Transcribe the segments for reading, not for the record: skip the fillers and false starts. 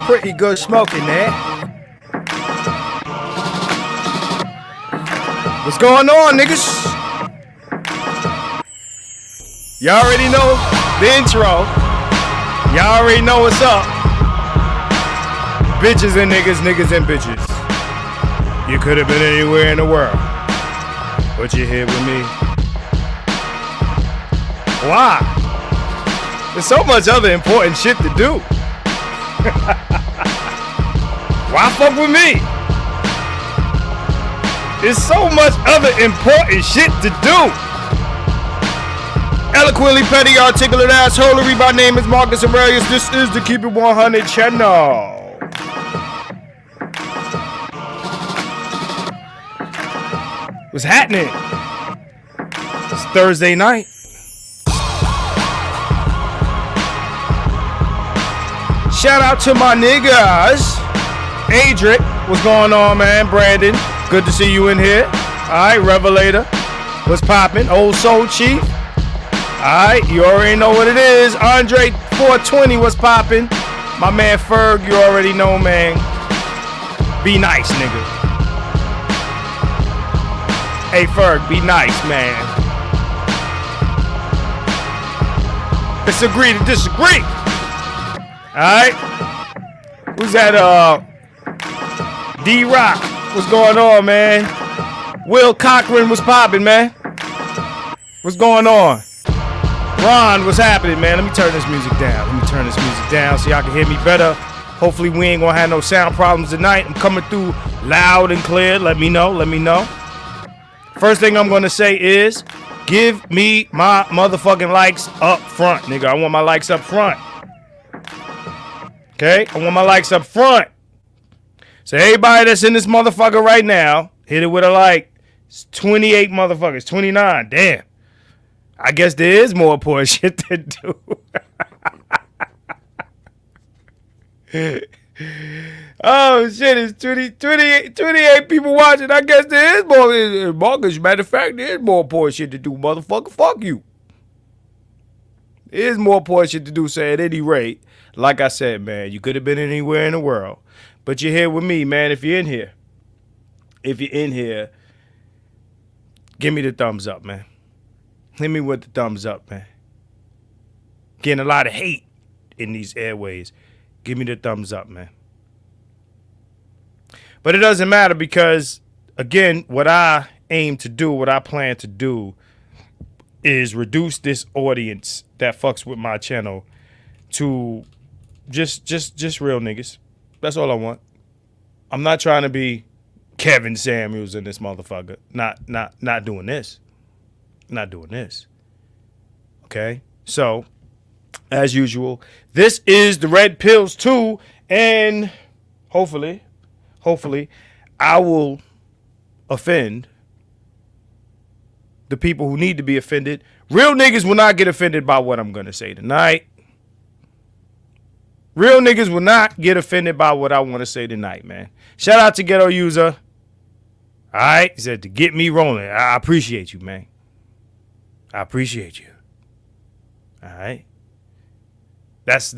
pretty good smoking there. What's going on, niggas? Y'all already know the intro. Y'all already know what's up. Bitches and niggas, niggas and bitches. You could have been anywhere in the world, but you're here with me. Why? There's so much other important shit to do. Why fuck with me? There's so much other important shit to do. Eloquently petty, articulate assholery. My name is Marcus Aurelius. This is the Keep It 100 channel. What's happening? It's Thursday night. Shout out to my niggas. Adric, what's going on, man? Brandon, good to see you in here. Alright, Revelator, what's poppin'? Old Soul Chief. Alright, you already know what it is. Andre 420, what's poppin'? My man Ferg, you already know, man. Be nice, nigga. Hey Ferg, be nice, man. Let's agree to disagree. Alright. Who's that? D-Rock. What's going on, man? Will Cochran, what's poppin', man? What's going on? Ron, what's happening, man? Let me turn this music down. So y'all can hear me better. Hopefully we ain't gonna have no sound problems tonight. I'm coming through loud and clear. Let me know. First thing I'm gonna say is, give me my motherfucking likes up front, nigga. I want my likes up front. Okay? I want my likes up front. So everybody that's in this motherfucker right now, hit it with a like. It's 28 motherfuckers. 29. Damn. I guess there is more important shit to do. Oh, shit. It's 28 people watching. I guess there is more. Marcus, matter of fact, there is more important shit to do, motherfucker. Fuck you. There is more important shit to do. So at any rate, like I said, man, you could have been anywhere in the world, but you're here with me, man. If you're in here, give me the thumbs up, man. Hit me with the thumbs up, man. Getting a lot of hate in these airways. Give me the thumbs up, man. But it doesn't matter because, again, what I aim to do, what I plan to do is reduce this audience that fucks with my channel to just real niggas. That's all I want. I'm not trying to be Kevin Samuels in this motherfucker. Not doing this. Not doing this. Okay? So, as usual, this is the Red Pills 2, and hopefully, I will offend the people who need to be offended. Real niggas will not get offended by what I'm going to say tonight. Real niggas will not get offended by what I want to say tonight, man. Shout out to Ghetto User. All right? He said to get me rolling. I appreciate you, man. I appreciate you. All right? That's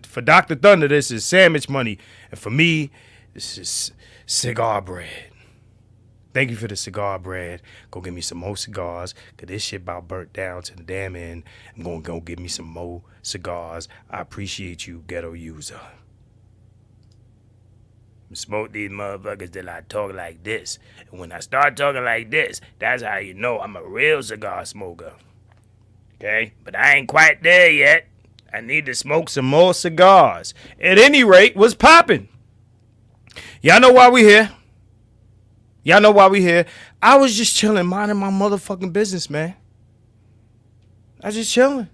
for Dr. Thunder, this is sandwich money. And for me, this is cigar bread. Thank you for the cigar bread. Go get me some more cigars, because this shit about burnt down to the damn end. I'm going to go get me some more cigars. I appreciate you, Ghetto User. Smoke these motherfuckers till I talk like this. And when I start talking like this, that's how you know I'm a real cigar smoker. Okay? But I ain't quite there yet. I need to smoke some more cigars. At any rate, what's popping? Y'all know why we here. I was just chilling, minding my motherfucking business, man. I was just chilling.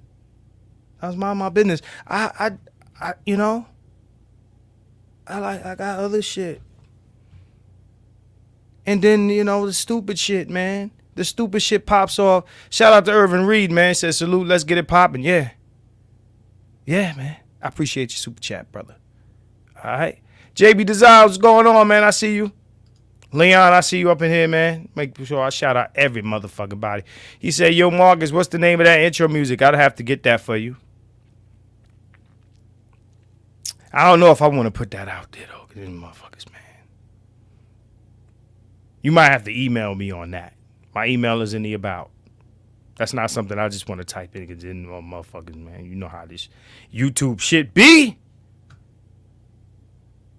I was minding my business. I you know, I got other shit. And then, you know, the stupid shit, man. The stupid shit pops off. Shout out to Irvin Reed, man. Says salute, let's get it popping. Yeah. Yeah, man. I appreciate your super chat, brother. All right. JB Desire, what's going on, man? I see you. Leon, I see you up in here, man. Make sure I shout out every motherfucking body. He said, yo, Marcus, what's the name of that intro music? I'd have to get that for you. I don't know if I want to put that out there though, because motherfuckers, man. You might have to email me on that. My email is in the about. That's not something I just want to type in because motherfuckers, man. You know how this YouTube shit be.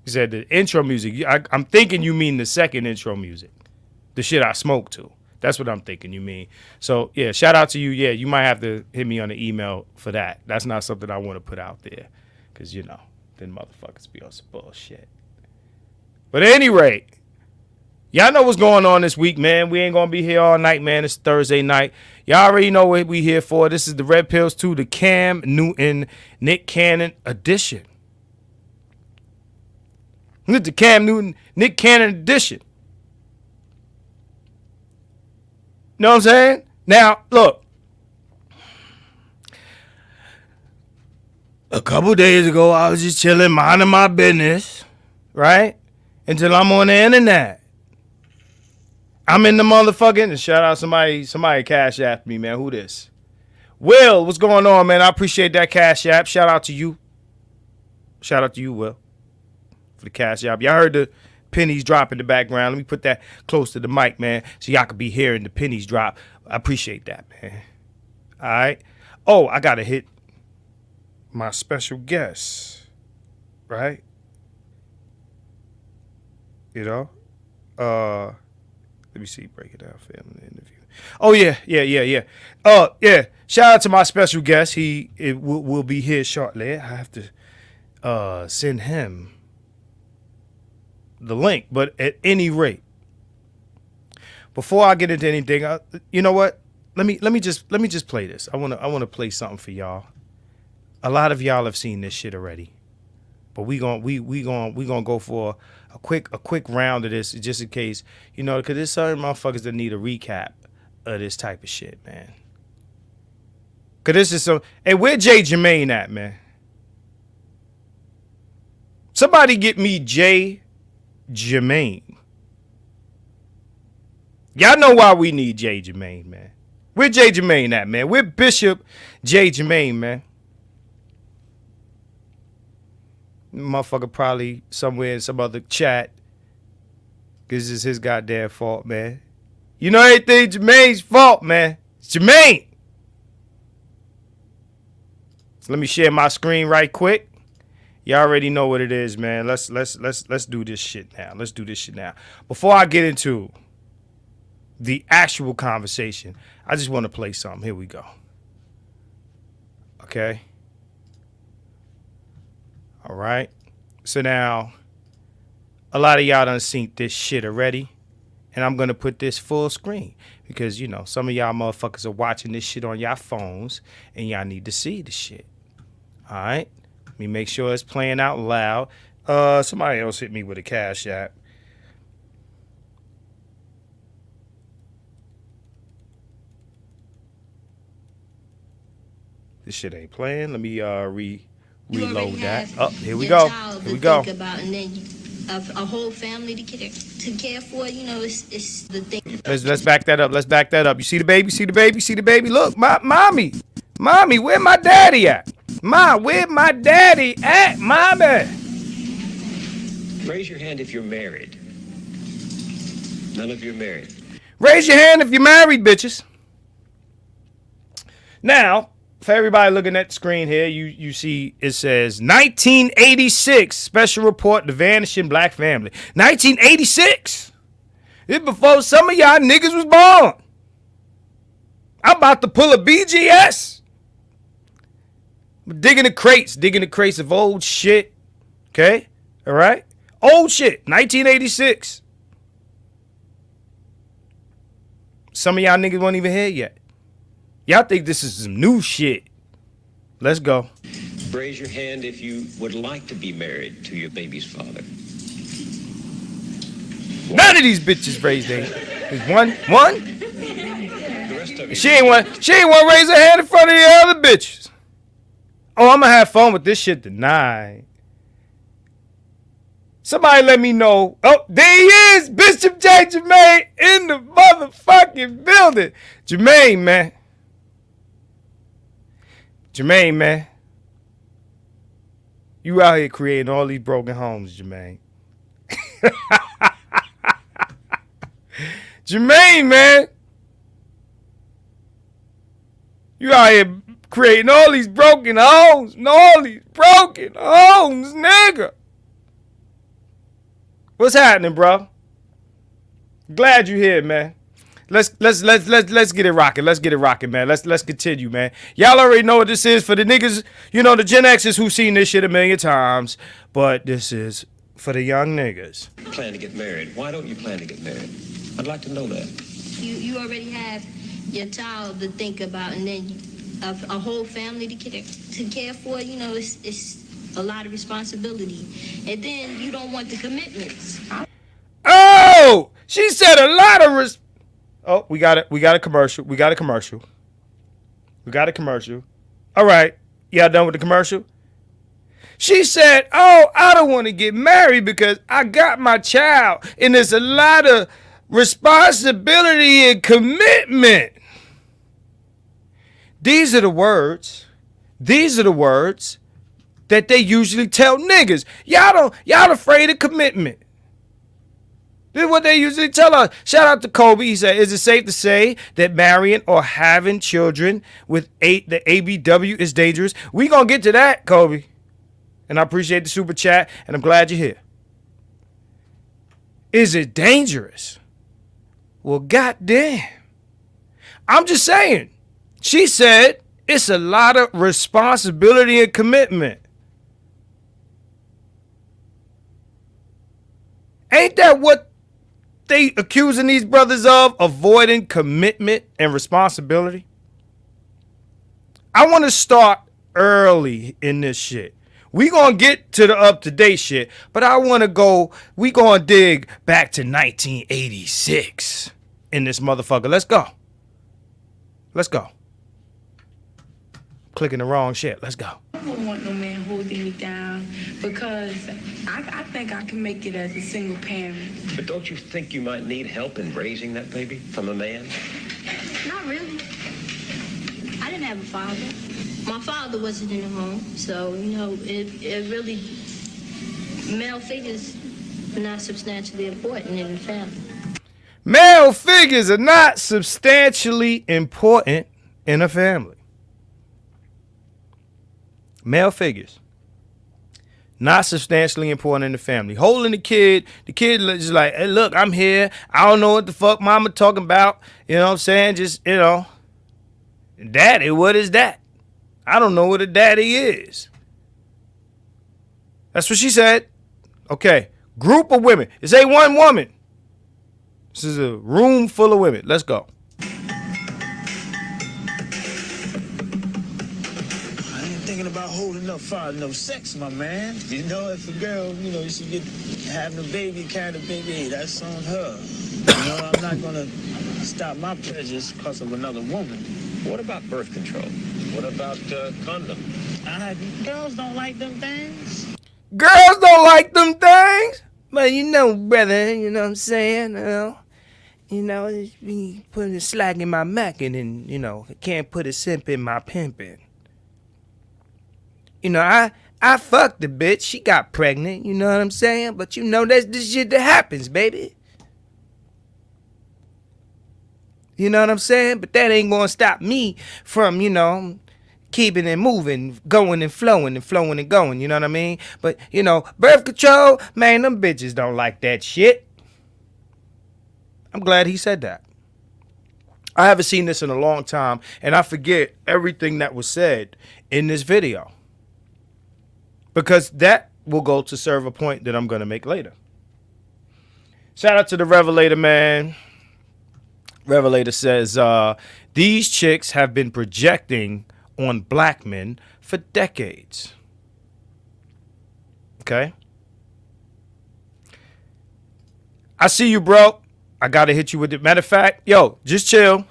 He said the intro music. I'm thinking you mean the second intro music. The shit I smoke to. That's what I'm thinking you mean. So, yeah, shout out to you. Yeah, you might have to hit me on the email for that. That's not something I want to put out there. Because, you know, then motherfuckers be on some bullshit. But at any rate, y'all know what's going on this week, man. We ain't going to be here all night, man. It's Thursday night. Y'all already know what we here for. This is the Red Pills 2, the Cam Newton, Nick Cannon edition. Look, the Cam Newton, Nick Cannon edition. You know what I'm saying? Now, look. A couple days ago, I was just chilling, minding my business, right? Until I'm on the internet. I'm in the motherfucking, shout out somebody cash app me, man. Who this? Will, what's going on, man? I appreciate that cash app. Shout out to you. Shout out to you, Will, for the cash app. Y'all heard the pennies drop in the background. Let me put that close to the mic, man, so y'all could be hearing the pennies drop. I appreciate that, man. All right. Oh, I got to hit my special guest, right? You know? Let me see. Break it down. Family interview. Oh, yeah. Yeah. Shout out to my special guest. He will be here shortly. I have to send him the link. But at any rate, before I get into anything, you know what? Let me just play this. I want to play something for y'all. A lot of y'all have seen this shit already, but we gonna go for a quick round of this just in case, you know, because there's certain motherfuckers that need a recap of this type of shit, man. Cause this is some. Hey, where Jay Jermaine at, man? Somebody get me Jay Jermaine. Y'all know why we need Jay Jermaine, man. Where Jay Jermaine at, man? Where Bishop Jay Jermaine, man? Motherfucker probably somewhere in some other chat. Cause it's his goddamn fault, man. You know everything Jermaine's fault, man. It's Jermaine. So let me share my screen right quick. You already know what it is, man. Let's do this shit now. Let's do this shit now. Before I get into the actual conversation, I just want to play something. Here we go. Okay. All right. So now, a lot of y'all done seen this shit already. And I'm going to put this full screen. Because, you know, some of y'all motherfuckers are watching this shit on y'all phones. And y'all need to see the shit. All right. Let me make sure it's playing out loud. Somebody else hit me with a cash app. This shit ain't playing. Let me reload that. Oh, here we go. Here we go. A whole family to care for, you know, it's the thing. Let's back that up. Let's back that up. You see the baby? See the baby? See the baby? Look, mommy, where my daddy at? Where my daddy at, mommy? Raise your hand if you're married. None of you are married. Raise your hand if you're married, bitches. Now, for everybody looking at the screen here, you see it says 1986 special report, the vanishing black family. 1986. It's before some of y'all niggas was born. I'm about to pull a BGS. Digging the crates of old shit. Okay? All right? Old shit. 1986. Some of y'all niggas weren't even here yet. Y'all think this is some new shit. Let's go. Raise your hand if you would like to be married to your baby's father. None of these bitches raised their hand. There's one. The rest of you. She ain't want to raise her hand in front of the other bitches. Oh, I'm gonna have fun with this shit tonight. Somebody let me know. Oh, there he is, Bishop J. Jermaine in the motherfucking building. Jermaine, man. You out here creating all these broken homes, Jermaine. Jermaine, man. You out here creating all these broken homes. All these broken homes, nigga. What's happening, bro? Glad you here, man. Let's get it rocking. Let's get it rocking, man. Let's continue, man. Y'all already know what this is for the niggas, you know, the Gen X's who've seen this shit a million times. But this is for the young niggas. Plan to get married. Why don't you plan to get married? I'd like to know that. You already have your child to think about, and then a whole family to care for. You know, it's a lot of responsibility, and then you don't want the commitments. Oh, she said a lot of Oh, we got it. We got a commercial. We got a commercial. We got a commercial. All right. Y'all done with the commercial? She said, oh, I don't want to get married because I got my child and there's a lot of responsibility and commitment. These are the words. These are the words that they usually tell niggas. Y'all afraid of commitment. This is what they usually tell us. Shout out to Kobe. He said, is it safe to say that marrying or having children with the ABW is dangerous? We gonna get to that, Kobe. And I appreciate the super chat, and I'm glad you're here. Is it dangerous? Well, goddamn. I'm just saying. She said it's a lot of responsibility and commitment. Ain't that what they accusing these brothers of? Avoiding commitment and responsibility? I want to start early in this shit. We gonna get to the up-to-date shit, but I want to go, we gonna dig back to 1986 in this motherfucker. Let's go. Let's go. Clicking the wrong shit. Let's go. I don't want no man holding me down because I think I can make it as a single parent. But don't you think you might need help in raising that baby from a man? Not really. I didn't have a father. My father wasn't in the home, so, you know, it really, male figures are not substantially important in the family. Male figures are not substantially important in a family. Male figures. Not substantially important in the family. Holding the kid is like, hey, look, I'm here. I don't know what the fuck mama talking about. You know what I'm saying? Just, you know, daddy, what is that? I don't know what a daddy is. That's what she said. Okay. Group of women. This ain't one woman. This is a room full of women. Let's go. I ain't thinking about holding up for no sex, my man. You know, if a girl, you know, she get having a baby, carrying a baby, hey, that's on her. You know, I'm not gonna stop my pleasures because of another woman. What about birth control? What about condoms? Girls don't like them things. Girls don't like them things. But you know, brother, you know what I'm saying? You know, it's me putting a slack in my mackin' and, you know, I can't put a simp in my pimpin'. You know, I fucked the bitch. She got pregnant, you know what I'm saying? But you know, that's the shit that happens, baby. You know what I'm saying? But that ain't gonna stop me from, you know, keeping it moving, going and flowing and going, you know what I mean? But, you know, birth control, man, them bitches don't like that shit. I'm glad he said that. I haven't seen this in a long time, and I forget everything that was said in this video. Because that will go to serve a point that I'm going to make later. Shout out to the Revelator, man. Revelator says, these chicks have been projecting on black men for decades. Okay? I see you, bro. I got to hit you with it. Matter of fact, yo, just chill.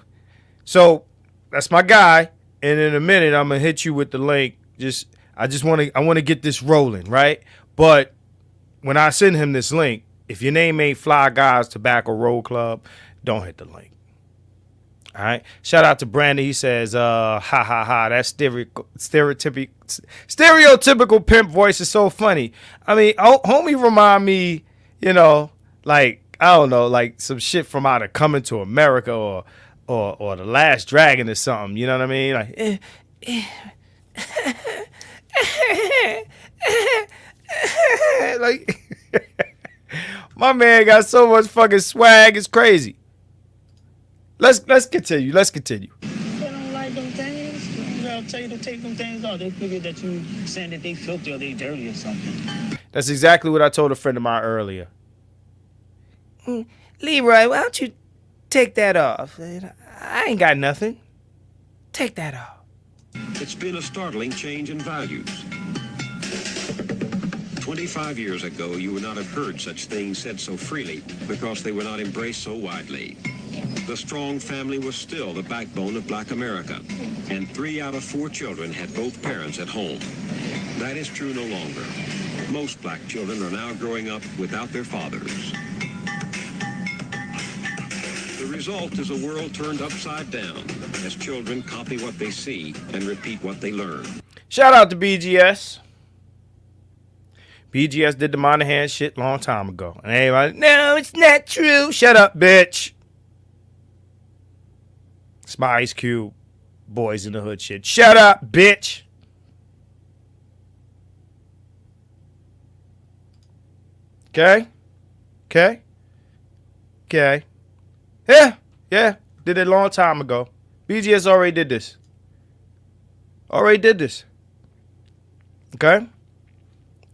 So, that's my guy. And in a minute, I'm going to hit you with the link. I want to get this rolling, right? But when I send him this link, if your name ain't Fly Guys Tobacco Roll Club, don't hit the link. All right. Shout out to Brandon. He says, ha ha ha. That stereotypical pimp voice is so funny. I mean, homie remind me, you know, like, I don't know, like some shit from either Coming to America or The Last Dragon or something. You know what I mean? Like, like my man got so much fucking swag, it's crazy. Let's continue. Let's continue. They don't like them things. They'll tell you to take them things off. They figure that you saying that they filthy or they dirty or something. That's exactly what I told a friend of mine earlier. Leroy, why don't you take that off? I ain't got nothing. Take that off. It's been a startling change in values. 25 years ago, you would not have heard such things said so freely because they were not embraced so widely. The strong family was still the backbone of Black America, and 3 out of 4 children had both parents at home. That is true no longer. Most black children are now growing up without their fathers. The result is a world turned upside down as children copy what they see and repeat what they learn. Shout out to BGS. BGS did the Monahan shit long time ago. And everybody, no, it's not true. Shut up, bitch. It's my Ice Cube Boys in the Hood shit. Shut up, bitch. Okay? Okay? Okay. Yeah. Did it a long time ago. BGS already did this. Okay?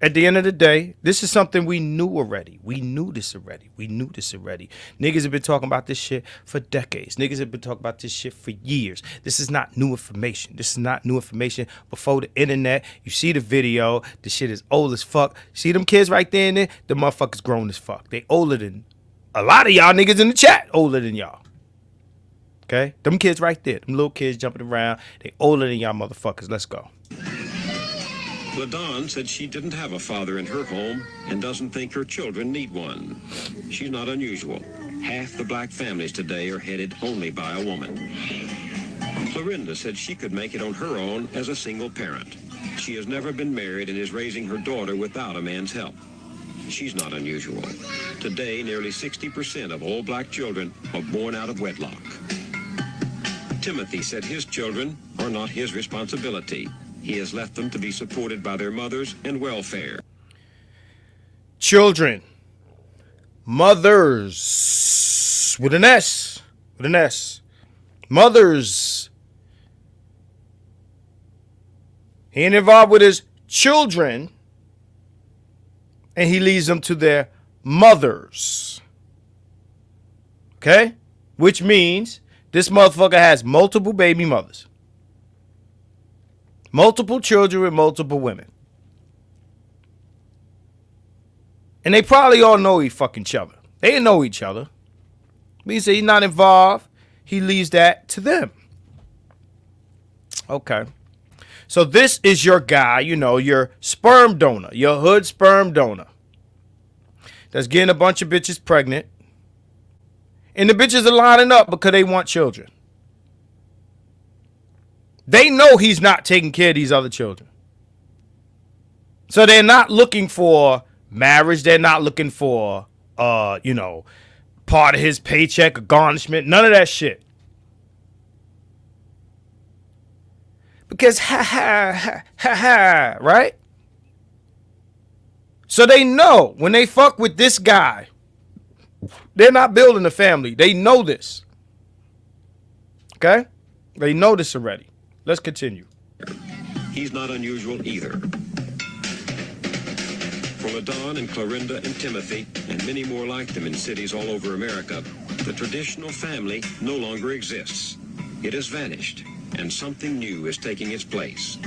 At the end of the day, this is something we knew already. We knew this already. Niggas have been talking about this shit for decades. Niggas have been talking about this shit for years. This is not new information. Before the internet, you see the video. The shit is old as fuck. See them kids right there and there? The motherfuckers grown as fuck. They older than a lot of y'all niggas in the chat. Older than y'all. Okay? Them kids right there. Them little kids jumping around. They older than y'all motherfuckers. Let's go. LaDawn said she didn't have a father in her home and doesn't think her children need one. She's not unusual. Half the black families today are headed only by a woman. Clorinda said she could make it on her own as a single parent. She has never been married and is raising her daughter without a man's help. She's not unusual. Today, nearly 60% of all black children are born out of wedlock. Timothy said his children are not his responsibility. He has left them to be supported by their mothers and welfare. Children. Mothers. With an S. Mothers. He ain't involved with his children. And he leaves them to their mothers. Okay? Which means this motherfucker has multiple baby mothers. Multiple children with multiple women. And they probably all know each other. They know each other. He said he's not involved. He leaves that to them. Okay. So this is your guy, your sperm donor, your hood sperm donor. That's getting a bunch of bitches pregnant. And the bitches are lining up because they want children. They know he's not taking care of these other children. So they're not looking for marriage. They're not looking for, part of his paycheck or garnishment. None of that shit. Because right? So they know when they fuck with this guy, they're not building a family. They know this. Okay? They know this already. Let's continue. He's not unusual either. For LaDawn and Clorinda and Timothy, and many more like them in cities all over America, the traditional family no longer exists. It has vanished, and something new is taking its place.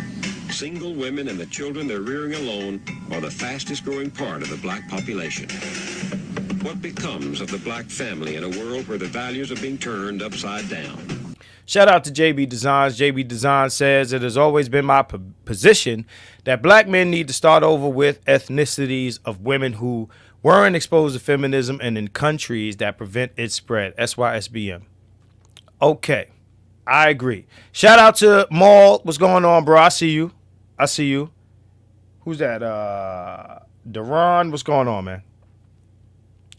Single women and the children they're rearing alone are the fastest growing part of the black population. What becomes of the black family in a world where the values are being turned upside down? Shout out to JB Designs. JB Design says it has always been my position that black men need to start over with ethnicities of women who weren't exposed to feminism and in countries that prevent its spread. SYSBM. Okay. I agree. Shout out to Maul. What's going on, bro? I see you. I see you. Who's that? Deron. What's going on, man?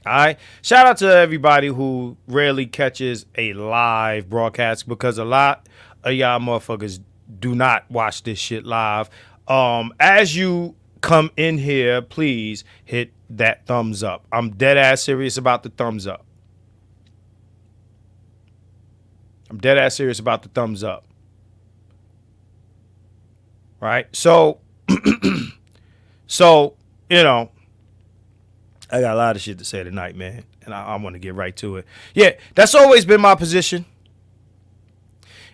All right. Shout out to everybody who rarely catches a live broadcast, because a lot of y'all motherfuckers do not watch this shit live. As you come in here, please hit that thumbs up. I'm dead ass serious about the thumbs up. I'm dead ass serious about the thumbs up. Right? So, you know, I got a lot of shit to say tonight, man. And I want to get right to it. Yeah, that's always been my position.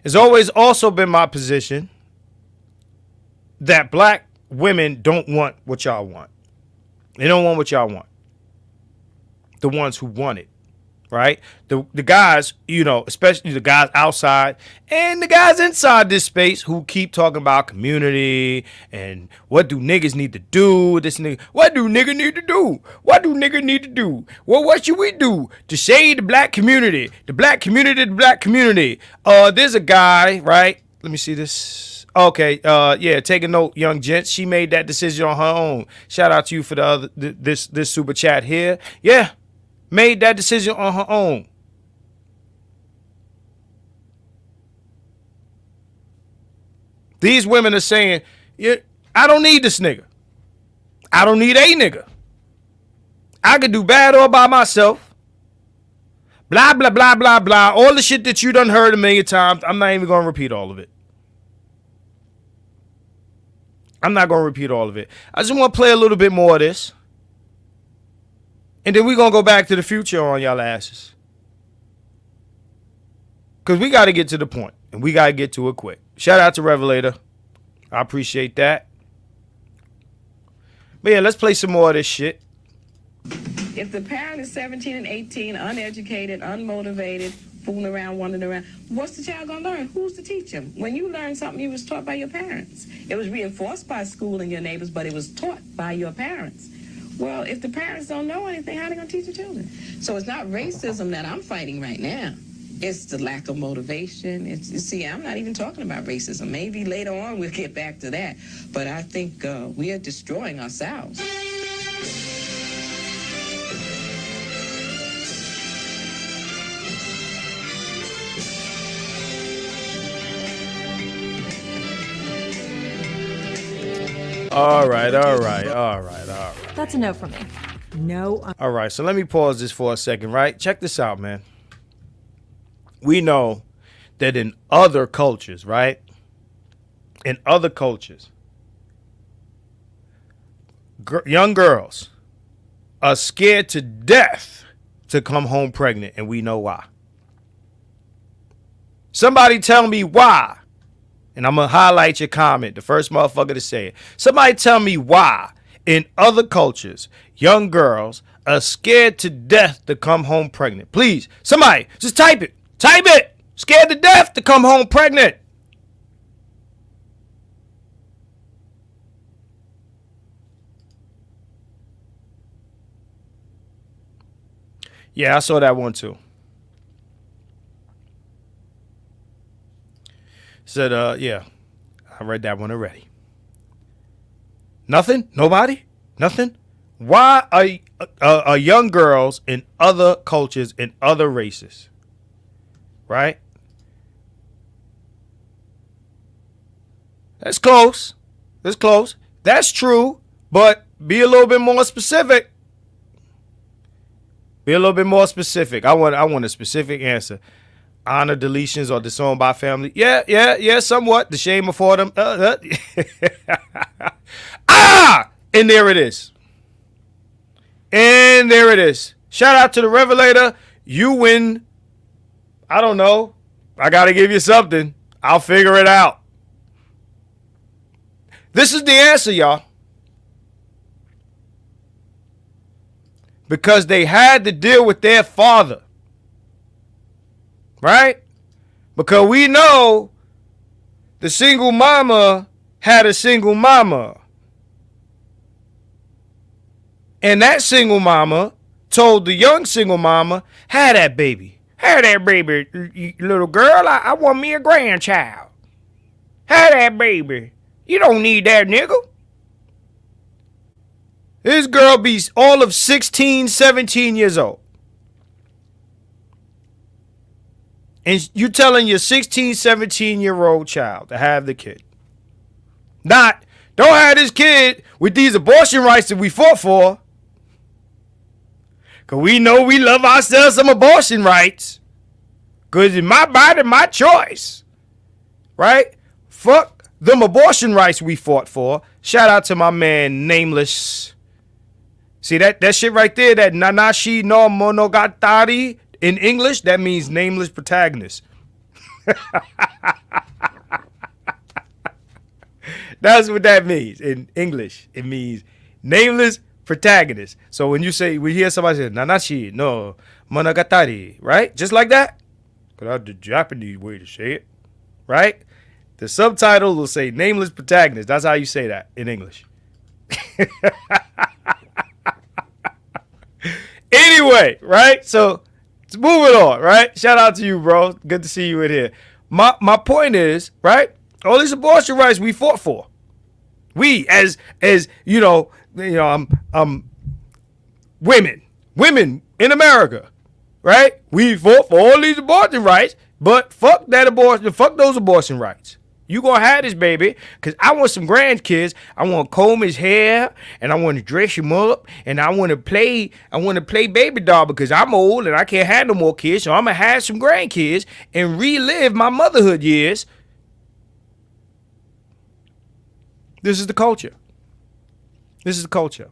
It's always also been my position that black women don't want what y'all want. They don't want what y'all want. The ones who want it. Right? The guys, you know, especially the guys outside and the guys inside this space who keep talking about community and what do niggas need to do? This nigga, what do nigga need to do? What do nigga need to do? Well, what should we do to shade the black community? The black community, the black community. There's a guy, right? Let me see this. Okay, yeah, take a note, young gents. She made that decision on her own. Shout out to you for this super chat here. Yeah. Made that decision on her own. These women are saying, yeah, I don't need this nigga. I don't need a nigga. I could do bad all by myself. Blah, blah, blah, blah, blah. All the shit that you done heard a million times. I'm not even going to repeat all of it. I'm not going to repeat all of it. I just want to play a little bit more of this. And then we're going to go back to the future on y'all asses. Because we got to get to the point. And we got to get to it quick. Shout out to Revelator. I appreciate that. But yeah, let's play some more of this shit. If the parent is 17 and 18, uneducated, unmotivated, fooling around, wandering around, what's the child going to learn? Who's to teach him? When you learn something, you was taught by your parents. It was reinforced by school and your neighbors, but it was taught by your parents. Well, if the parents don't know anything, how are they going to teach the children? So it's not racism that I'm fighting right now. It's the lack of motivation. See, I'm not even talking about racism. Maybe later on we'll get back to that. But I think we are destroying ourselves. All right. That's a no for me. No. All right, so let me pause this for a second, right? Check this out, man. We know that in other cultures, right? In other cultures, young girls are scared to death to come home pregnant, and we know why. Somebody tell me why. And I'm going to highlight your comment, the first motherfucker to say it. Somebody tell me why in other cultures, young girls are scared to death to come home pregnant. Please, somebody, just type it. Type it. Scared to death to come home pregnant. Yeah, I saw that one too. Said, yeah, I read that one already. Nothing? Nobody? Nothing? Why are young girls in other cultures, in other races, right? That's close. That's close. That's true, but be a little bit more specific. Be a little bit more specific. I want a specific answer. Honor deletions or disowned by family. Yeah, somewhat. The shame before them. And there it is. And there it is. Shout out to the Revelator. You win. I don't know. I got to give you something. I'll figure it out. This is the answer, y'all. Because they had to deal with their father. Right? Because we know the single mama had a single mama. And that single mama told the young single mama, have that baby. Hey there, baby, little girl. I want me a grandchild. Hey there, baby. You don't need that nigga. This girl be all of 16, 17 years old. And you telling your 16, 17-year-old child to have the kid. Don't have this kid with these abortion rights that we fought for. Because we know we love ourselves some abortion rights. Because in my body, my choice. Right? Fuck them abortion rights we fought for. Shout out to my man, Nameless. See that shit right there, that Nanashi no Monogatari in English, that means nameless protagonist. That's what that means in English. It means nameless protagonist. So when we hear somebody say Nanashi no Monogatari, right? Just like that. Because that's the Japanese way to say it, right? The subtitle will say nameless protagonist. That's how you say that in English. Anyway, right? So let's move it on, right? Shout out to you, bro. Good to see you in here. My point is, right? All these abortion rights we fought for. We as women in America, right? We fought for all these abortion rights, but fuck those abortion rights. You gonna have this baby, because I want some grandkids. I want to comb his hair, and I want to dress him up, and I want to play baby doll, because I'm old and I can't have no more kids, so I'm gonna have some grandkids and relive my motherhood years. This is the culture. This is the culture.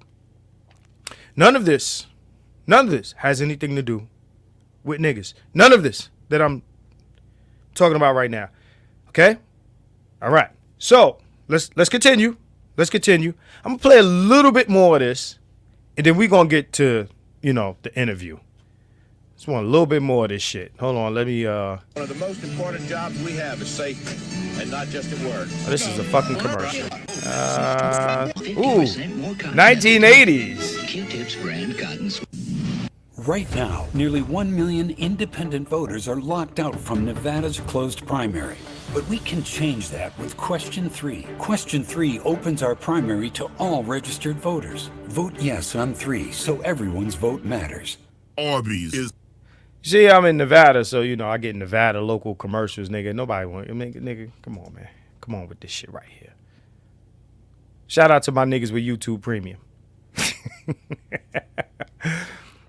None of this has anything to do with niggas. None of this that I'm talking about right now. Okay? All right. So let's continue. Let's continue. I'm gonna play a little bit more of this, and then we're gonna get to, the interview. Just want a little bit more of this shit. Hold on, let me One of the most important jobs we have is safety, and not just at work. Oh, this is a fucking commercial. 1980s. Q-tips brand cotton. Right now, nearly 1 million independent voters are locked out from Nevada's closed primary. But we can change that with Question 3. Question 3 opens our primary to all registered voters. Vote yes on 3 so everyone's vote matters. Arby's is... See, I'm in Nevada, so, I get Nevada local commercials, nigga. Nobody want nigga, come on, man. Come on with this shit right here. Shout out to my niggas with YouTube Premium.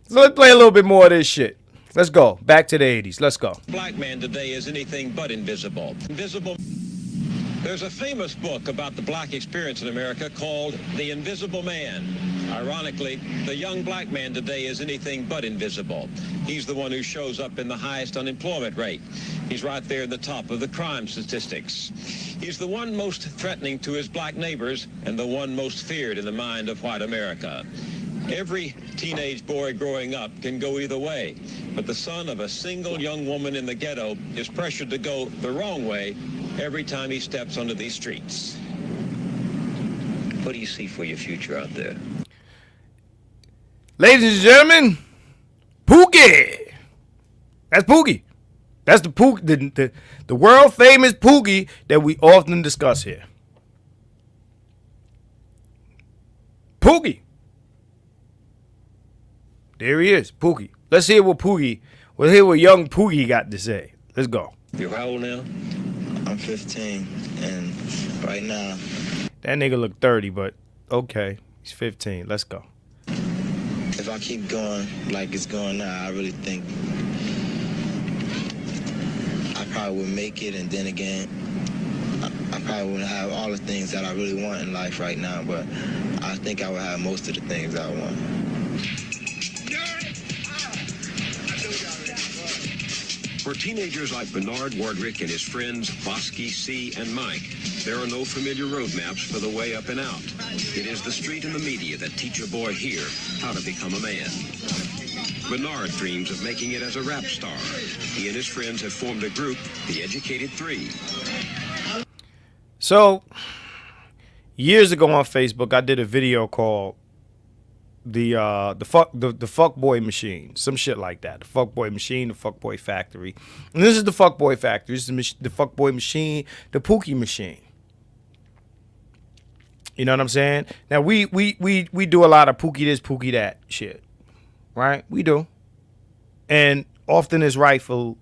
So let's play a little bit more of this shit. Let's go. Back to the 80s. Let's go. Black man today is anything but invisible. Invisible. There's a famous book about the black experience in America called The Invisible Man. Ironically, the young black man today is anything but invisible. He's the one who shows up in the highest unemployment rate. He's right there at the top of the crime statistics. He's the one most threatening to his black neighbors and the one most feared in the mind of white America. Every teenage boy growing up can go either way, but the son of a single young woman in the ghetto is pressured to go the wrong way every time he steps onto these streets. What do you see for your future out there? Ladies and gentlemen, Pookie. That's Pookie. That's the Pookie, the world famous Pookie that we often discuss here. Pookie. There he is, Pookie. Let's hear what young Pookie got to say. Let's go. You're how old now? I'm 15, and right now... That nigga look 30, but okay. He's 15. Let's go. If I keep going like it's going now, I really think I probably would make it, and then again, I probably wouldn't have all the things that I really want in life right now, but I think I would have most of the things I want. For teenagers like Bernard Wardrick and his friends Bosky, C, and Mike, there are no familiar roadmaps for the way up and out. It is the street and the media that teach a boy here how to become a man. Bernard dreams of making it as a rap star. He and his friends have formed a group, the Educated Three. So, years ago on Facebook, I did a video called the fuck boy machine, some shit like that. The fuck boy machine, the fuck boy factory. And this is the fuck boy factory. This is the fuck boy machine, the Pookie machine. You know what I'm saying? Now we do a lot of Pookie this, Pookie that shit, right? We do, and often is rightfully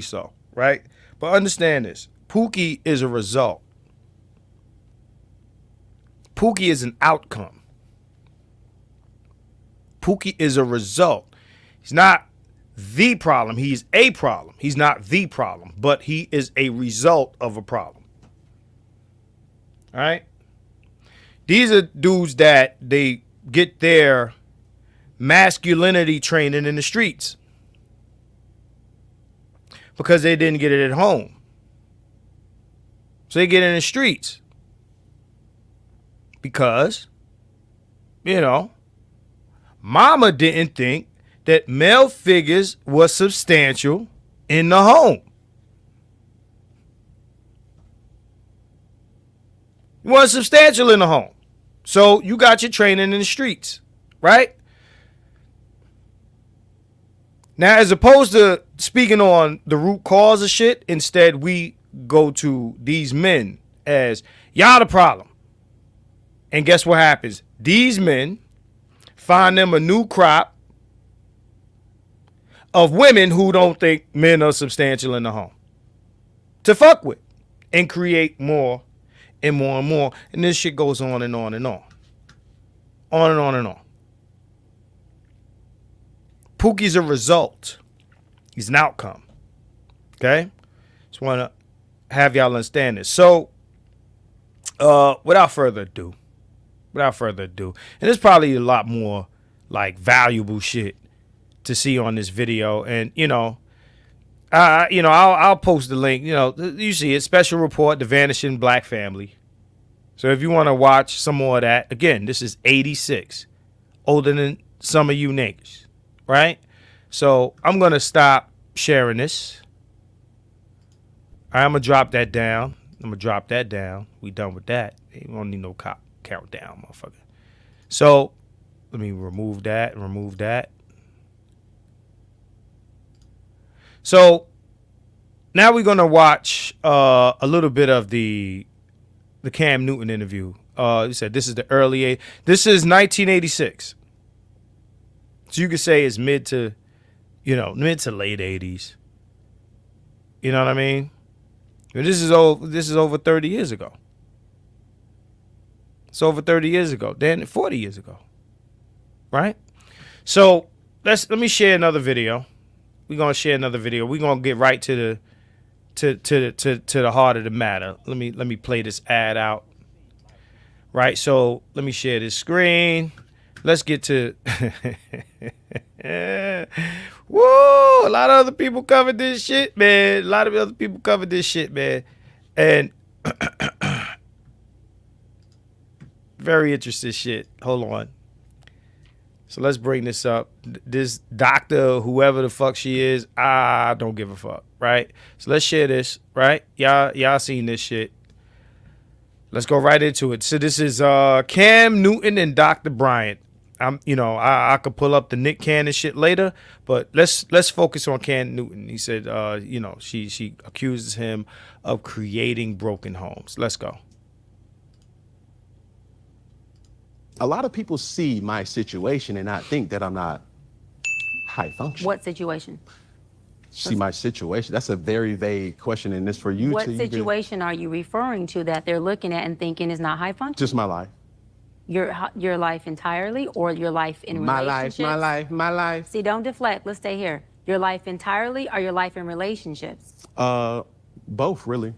so, right? But understand this: Pookie is a result. Pookie is an outcome. Pookie is a result. He's not the problem. He's a problem. He's not the problem, but he is a result of a problem. All right? These are dudes that they get their masculinity training in the streets because they didn't get it at home. So they get in the streets because, you know, mama didn't think that male figures was substantial in the home. It wasn't substantial in the home. So you got your training in the streets, right? Now, as opposed to speaking on the root cause of shit, instead we go to these men as y'all the problem. And guess what happens? These men find them a new crop of women who don't think men are substantial in the home to fuck with and create more and more and more. And this shit goes on and on and on. On and on and on. Pookie's a result. He's an outcome. Okay? Just want to have y'all understand this. So, without further ado, and there's probably a lot more like valuable shit to see on this video, and I'll post the link. You see it, special report, the vanishing black family. So if you want to watch some more of that, again, this is 86, older than some of you niggas, right? So I'm gonna stop sharing this. I'm gonna drop that down. We done with that. We don't need no countdown, motherfucker. So let me remove that. So now we're gonna watch a little bit of the Cam Newton interview. He said this is this is 1986. So you could say it's mid to late 80s. You know what I mean? And this is over 30 years ago. It's over 30 years ago. Then 40 years ago. Right? So let me share another video. We're gonna share another video. We're gonna get right to the heart of the matter. Let me play this ad out. Right, so let me share this screen. Let's get to whoa, a lot of other people covered this shit, man. And very interesting shit. Hold on. So let's bring this up. This doctor, whoever the fuck she is, I don't give a fuck, right? So let's share this, right? Y'all seen this shit. Let's go right into it. So this is Cam Newton and Dr. Bryant. I could pull up the Nick Cannon shit later, but let's focus on Cam Newton. He said, she accuses him of creating broken homes. Let's go. A lot of people see my situation and not think that I'm not high functioning. What situation? See my situation? That's a very vague question, and it's for you what to... What situation are you referring to that they're looking at and thinking is not high functioning? Just my life. Your life entirely, or your life in relationships? My life. See, don't deflect. Let's stay here. Your life entirely, or your life in relationships? Both, really.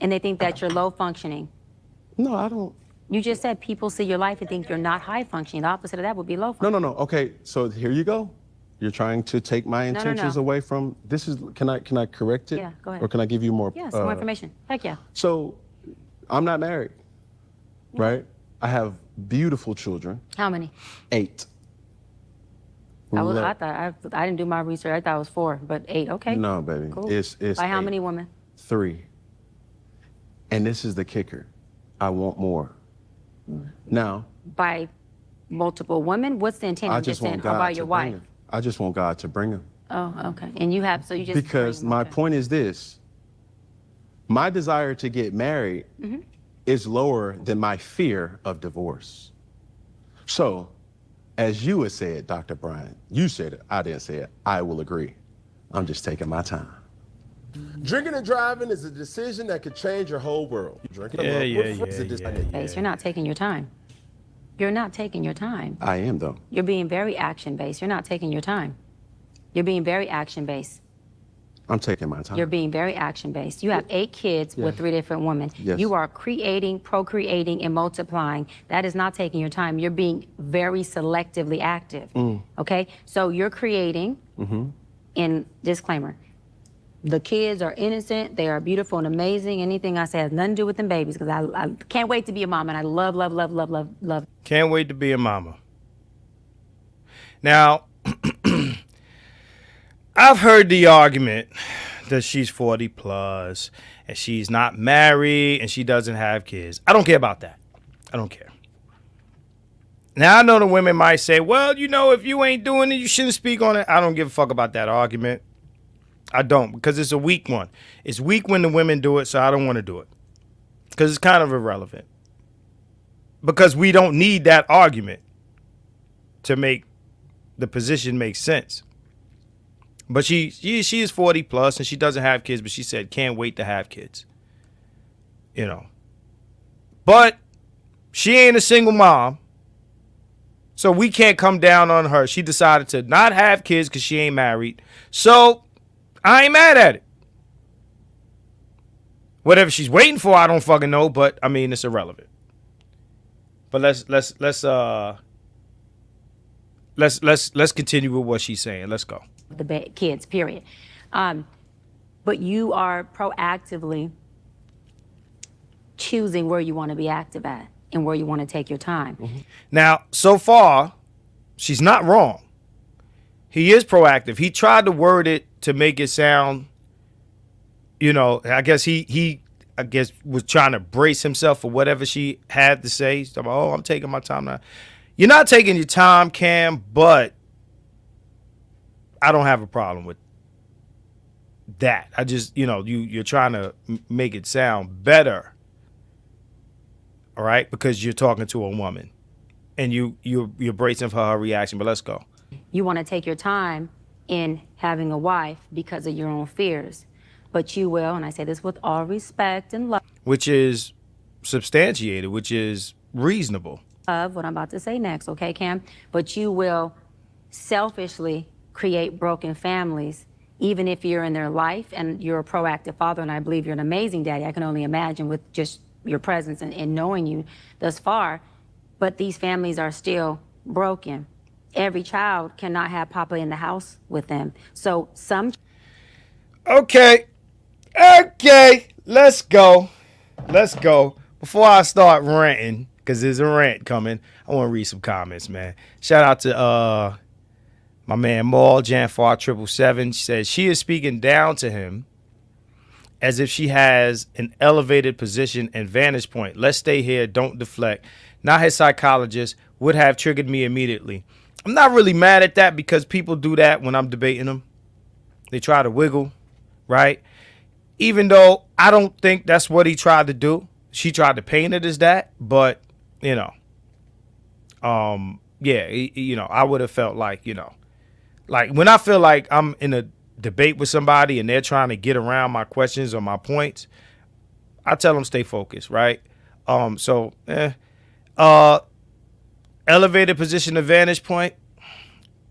And they think that you're low functioning? No, I don't. You just said people see your life and think you're not high functioning. The opposite of that would be low functioning. No. Okay, so here you go. You're trying to take my intentions away from... This is... Can I correct it? Yeah, go ahead. Or can I give you more... Yes, more information. Heck yeah. So, I'm not married, right? I have beautiful children. How many? 8. I didn't do my research. I thought it was 4, but 8. Okay. No, baby. Cool. It's By how 8. many women? 3. And this is the kicker. I want more. Now. By multiple women? What's the intent I of just this want or God by to your bring wife? him. I just want God to bring him. Oh, okay. And you have, so you just. Because my point is this. My desire to get married is lower than my fear of divorce. So, as you had said, Dr. Brian, you said it, I didn't say it, I will agree. I'm just taking my time. Drinking and driving is a decision that could change your whole world. Drinking Base, you're not taking your time. You're not taking your time. I am, though. You're being very action-based. You're not taking your time. You're being very action-based. I'm taking my time. You're being very action-based. You have 8 kids with 3 different women. Yes. You are creating, procreating, and multiplying. That is not taking your time. You're being very selectively active. Okay? So you're creating, in disclaimer, the kids are innocent, they are beautiful and amazing. Anything I say has nothing to do with them babies, because I can't wait to be a mom, and I love, love, love, love, love, love. Can't wait to be a mama. Now, I've heard the argument that she's 40 plus and she's not married and she doesn't have kids. I don't care about that. I don't care. Now, I know the women might say, well, you know, if you ain't doing it, you shouldn't speak on it. I don't give a fuck about that argument. I don't, because it's a weak one. It's weak when the women do it, so I don't want to do it. Because it's kind of irrelevant. Because we don't need that argument to make the position make sense. But she is 40 plus and she doesn't have kids, but she said can't wait to have kids. You know. But she ain't a single mom. So we can't come down on her. She decided to not have kids because she ain't married. So I ain't mad at it. Whatever she's waiting for, I don't fucking know, but I mean it's irrelevant. But let's continue with what she's saying. Let's go. The kids, period. But you are proactively choosing where you want to be active at and where you want to take your time. Now, so far, she's not wrong. He is proactive. He tried to word it to make it sound, you know, I guess he was trying to brace himself for whatever she had to say. He's talking about, oh, I'm taking my time now. You're not taking your time, Cam, but I don't have a problem with that. I just, you know, you're trying to make it sound better. All right? Because you're talking to a woman and you're bracing for her reaction, but let's go. You want to take your time in having a wife because of your own fears. But you will, and I say this with all respect and love. Which is substantiated, which is reasonable. Of what I'm about to say next, okay, Cam? But you will selfishly create broken families, even if you're in their life and you're a proactive father, and I believe you're an amazing daddy. I can only imagine with just your presence and knowing you thus far. But these families are still broken. Every child cannot have Papa in the house with them. So some... Okay, let's go. Before I start ranting, because there's a rant coming, I want to read some comments, man. Shout out to my man Maul, Janfar 777. She says she is speaking down to him as if she has an elevated position and vantage point. Let's stay here, don't deflect. Not his psychologist would have triggered me immediately. I'm not really mad at that because people do that when I'm debating them. They try to wiggle, right? Even though I don't think that's what he tried to do. She tried to paint it as that, but, you know, yeah, you know, I would have felt like, you know, like when I feel like I'm in a debate with somebody and they're trying to get around my questions or my points, I tell them stay focused, right? Elevated position of vantage point,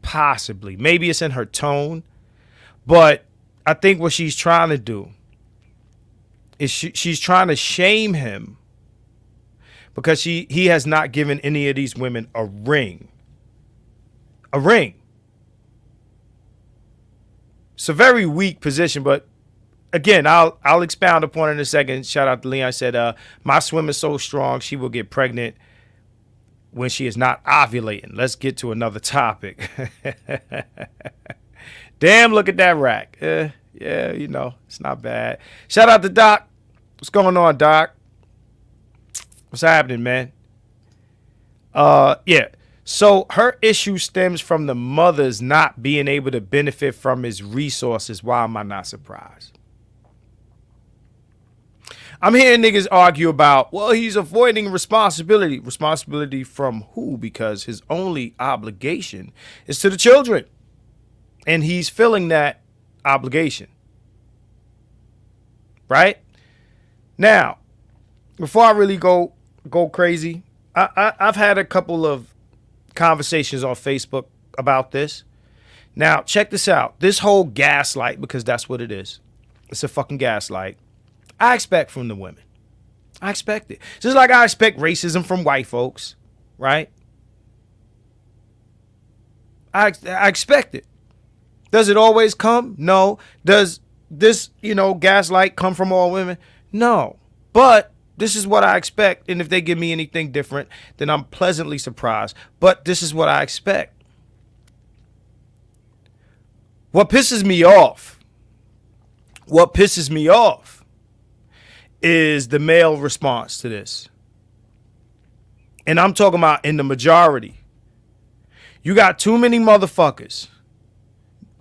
possibly. Maybe it's in her tone, but I think what she's trying to do is she's trying to shame him because he has not given any of these women a ring. A ring. It's a very weak position, but again, I'll expound upon it in a second. Shout out to Leon. I said, my swim is so strong, she will get pregnant when she is not ovulating. Let's get to another topic. Damn, look at that rack. Yeah, you know, it's not bad. Shout out to Doc. What's going on, Doc? What's happening, man? Yeah. So her issue stems from the mothers not being able to benefit from his resources. Why am I not surprised? I'm hearing niggas argue about, well, he's avoiding responsibility. Responsibility from who? Because his only obligation is to the children. And he's filling that obligation. Right? Now, before I really go crazy, I've had a couple of conversations on Facebook about this. Now, check this out. This whole gaslight, because that's what it is. It's a fucking gaslight. I expect from the women. I expect it. Just like I expect racism from white folks, right? I expect it. Does it always come? No. Does this, gaslight come from all women? No. But this is what I expect. And if they give me anything different, then I'm pleasantly surprised. But this is what I expect. What pisses me off is the male response to this. And I'm talking about in the majority. You got too many motherfuckers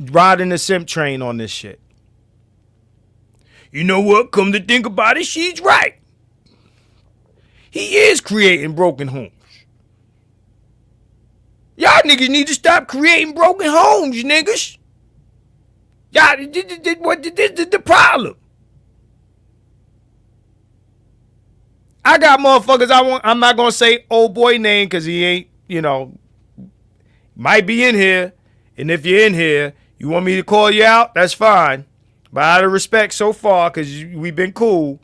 riding the simp train on this shit. You know what? Come to think about it, she's right. He is creating broken homes. Y'all niggas need to stop creating broken homes, niggas. Y'all, what is the problem? I got motherfuckers I'm not going to say old boy name because he ain't, might be in here. And if you're in here, you want me to call you out, that's fine. But out of respect so far, because we've been cool,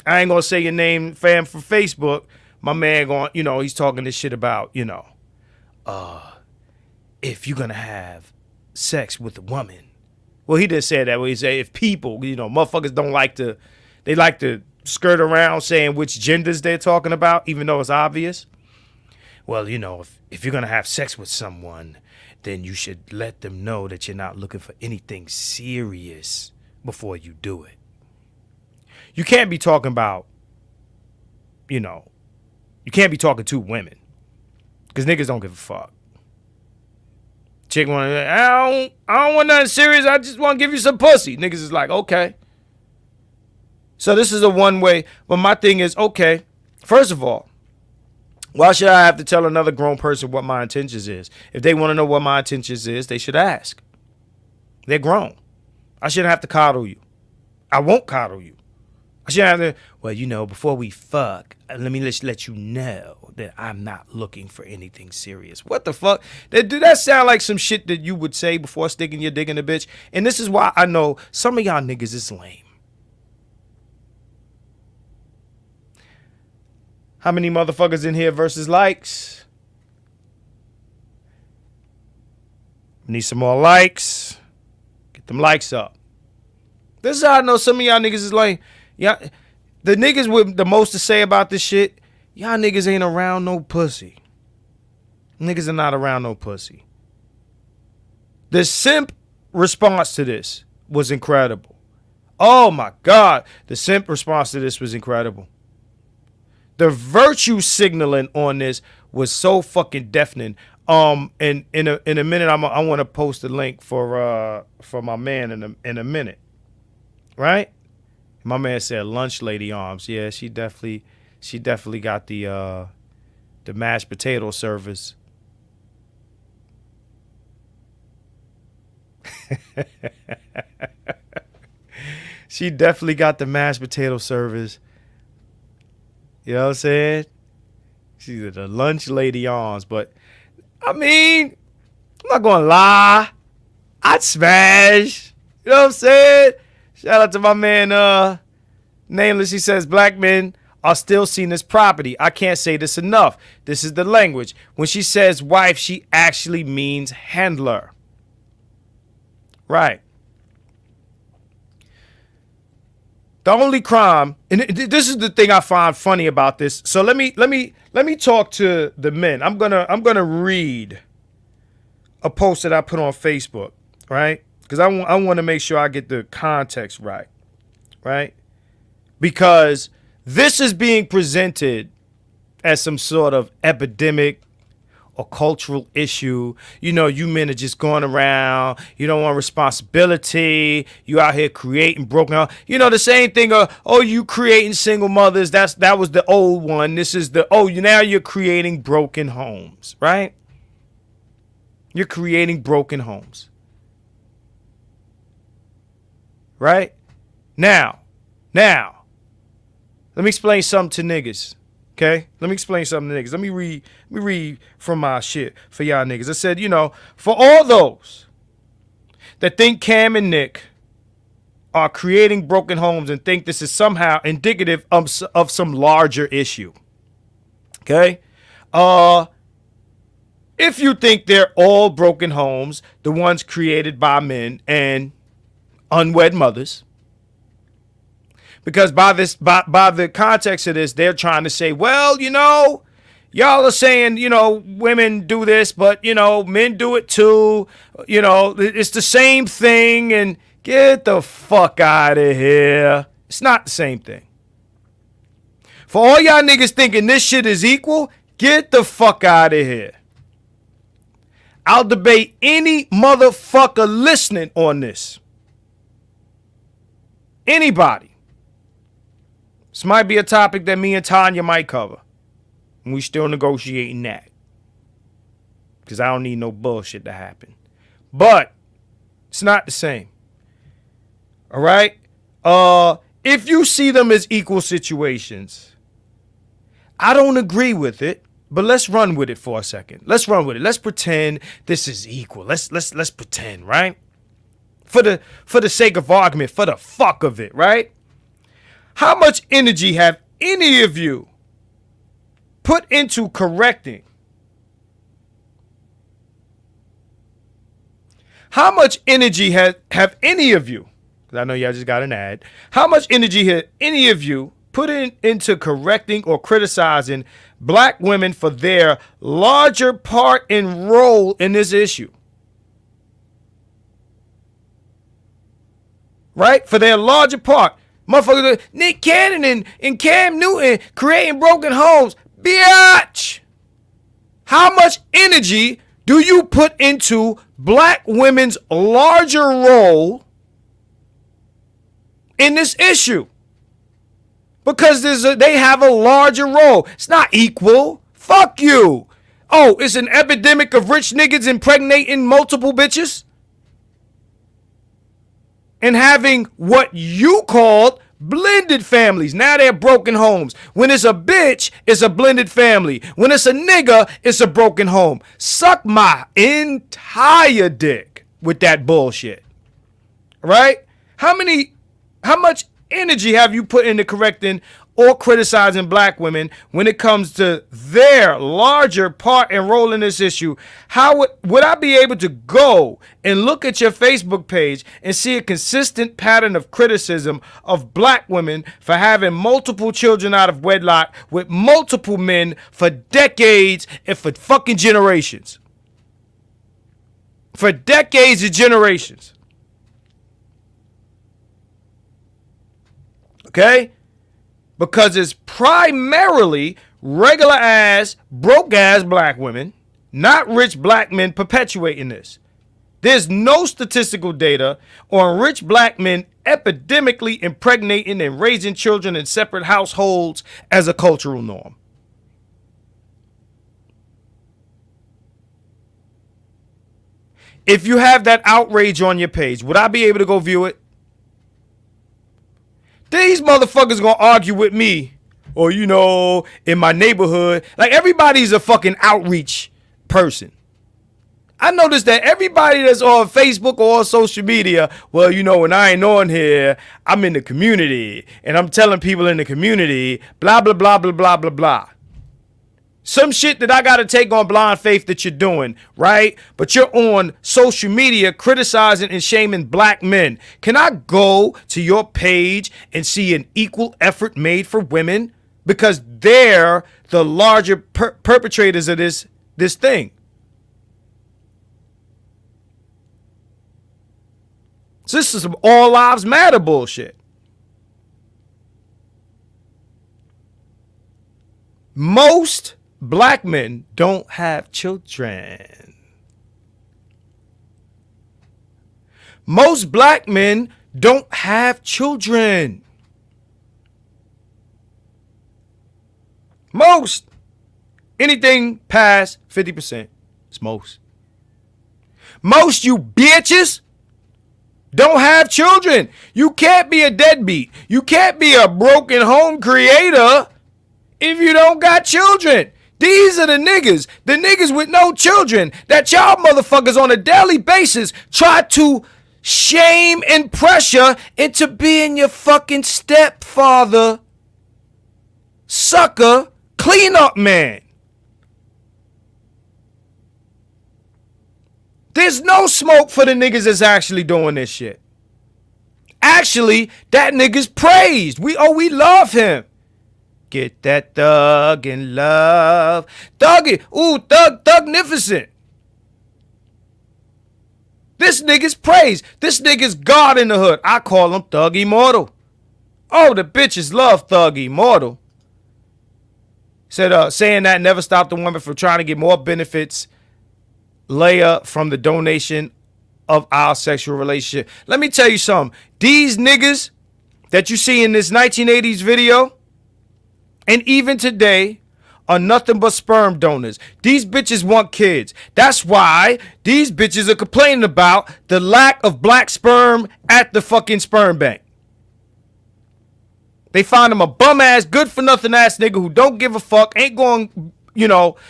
I ain't going to say your name, fam, for Facebook. My man he's talking this shit about, if you're going to have sex with a woman. Well, he didn't say it that way. He said if people, motherfuckers they like to skirt around saying which genders they're talking about, even though it's obvious. Well, if you're going to have sex with someone, then you should let them know that you're not looking for anything serious before you do it. You can't be talking about, you can't be talking to women because niggas don't give a fuck. Chick I don't want nothing serious. I just want to give you some pussy. Niggas is like, okay. So this is a one way. But my thing is, okay, first of all, why should I have to tell another grown person what my intentions is? If they want to know what my intentions is, they should ask. They're grown. I shouldn't have to coddle you. I won't coddle you. I shouldn't have to, well, before we fuck, let me let you know that I'm not looking for anything serious. What the fuck? Do that sound like some shit that you would say before sticking your dick in a bitch? And this is why I know some of y'all niggas is lame. How many motherfuckers in here versus likes? Need some more likes. Get them likes up. This is how I know some of y'all niggas is lame. Yeah, the niggas with the most to say about this shit, y'all niggas ain't around no pussy. Niggas are not around no pussy. The simp response to this was incredible. Oh my God. The simp response to this was incredible. The virtue signaling on this was so fucking deafening. And in a minute, I want to post a link for my man in a minute. Right? My man said lunch lady arms. Yeah, she definitely got the mashed potato service. She definitely got the mashed potato service. You know what I'm saying? She's the lunch lady arms. But, I mean, I'm not going to lie. I'd smash. You know what I'm saying? Shout out to my man, Nameless. He says, black men are still seen as property. I can't say this enough. This is the language. When she says wife, she actually means handler. Right. The only crime, and this is the thing I find funny about this. So let me talk to the men. I'm gonna read a post that I put on Facebook, right? Because I want to make sure I get the context right, right? Because this is being presented as some sort of epidemic or cultural issue. You know, you men are just going around. You don't want responsibility. You out here creating broken homes. You know, the same thing of, oh, you creating single mothers. That was the old one. This is the, oh, now you're creating broken homes, right? You're creating broken homes. Right? Now, let me explain something to niggas. Okay? Let me explain something to niggas. Let me read from my shit for y'all niggas. I said, you know, for all those that think Cam and Nick are creating broken homes and think this is somehow indicative of some larger issue. Okay? If you think they're all broken homes, the ones created by men and unwed mothers, because by the context of this, they're trying to say, well, you know, y'all are saying, you know, women do this, but, you know, men do it too. You know, it's the same thing, and get the fuck out of here. It's not the same thing. For all y'all niggas thinking this shit is equal, get the fuck out of here. I'll debate any motherfucker listening on this. Anybody. This might be a topic that me and Tanya might cover. And we still negotiating that. Because I don't need no bullshit to happen. But it's not the same. All right? If you see them as equal situations, I don't agree with it. But let's run with it for a second. Let's run with it. Let's pretend this is equal. Let's pretend, right? For the sake of argument, for the fuck of it, right? How much energy have any of you put into correcting? How much energy have any of you, because I know y'all just got an ad, how much energy have any of you put into correcting or criticizing black women for their larger part and role in this issue? Right? For their larger part. Motherfuckers, Nick Cannon and Cam Newton creating broken homes. Biatch! How much energy do you put into black women's larger role in this issue? Because they have a larger role. It's not equal. Fuck you. Oh, it's an epidemic of rich niggas impregnating multiple bitches? And having what you called blended families. Now they're broken homes. When it's a bitch, it's a blended family. When it's a nigga, it's a broken home. Suck my entire dick with that bullshit. Right? How much energy have you put into correcting or criticizing black women when it comes to their larger part and role in this issue? How would I be able to go and look at your Facebook page and see a consistent pattern of criticism of black women for having multiple children out of wedlock with multiple men for decades and for fucking generations? For decades and generations. Okay? Because it's primarily regular ass, broke ass black women, not rich black men perpetuating this. There's no statistical data on rich black men epidemically impregnating and raising children in separate households as a cultural norm. If you have that outrage on your page, would I be able to go view it? These motherfuckers gonna argue with me, or you know, in my neighborhood. Like, everybody's a fucking outreach person. I noticed that everybody that's on Facebook or on social media, well, you know, when I ain't on here, I'm in the community and I'm telling people in the community, blah, blah, blah, blah, blah, blah, blah. Some shit that I got to take on blind faith that you're doing, right? But you're on social media criticizing and shaming black men. Can I go to your page and see an equal effort made for women? Because they're the larger perpetrators of this thing. So this is some all lives matter bullshit. Most black men don't have children. Most black men don't have children. Most. Anything past 50%. It's most. Most you bitches don't have children. You can't be a deadbeat. You can't be a broken home creator if you don't got children. These are the niggas with no children that y'all motherfuckers on a daily basis try to shame and pressure into being your fucking stepfather, sucker, cleanup man. There's no smoke for the niggas that's actually doing this shit. Actually, that nigga's praised. We love him. Get that thug in love. Thuggy. Ooh, thugnificent. This nigga's praised. This nigga's God in the hood. I call him Thug Immortal. Oh, the bitches love Thug Immortal. Said, saying that never stopped a woman from trying to get more benefits Leia from the donation of our sexual relationship. Let me tell you something. These niggas that you see in this 1980s video and even today are nothing but sperm donors. These bitches want kids. That's why these bitches are complaining about the lack of black sperm at the fucking sperm bank. They find him a bum ass, good for nothing ass nigga who don't give a fuck, ain't going,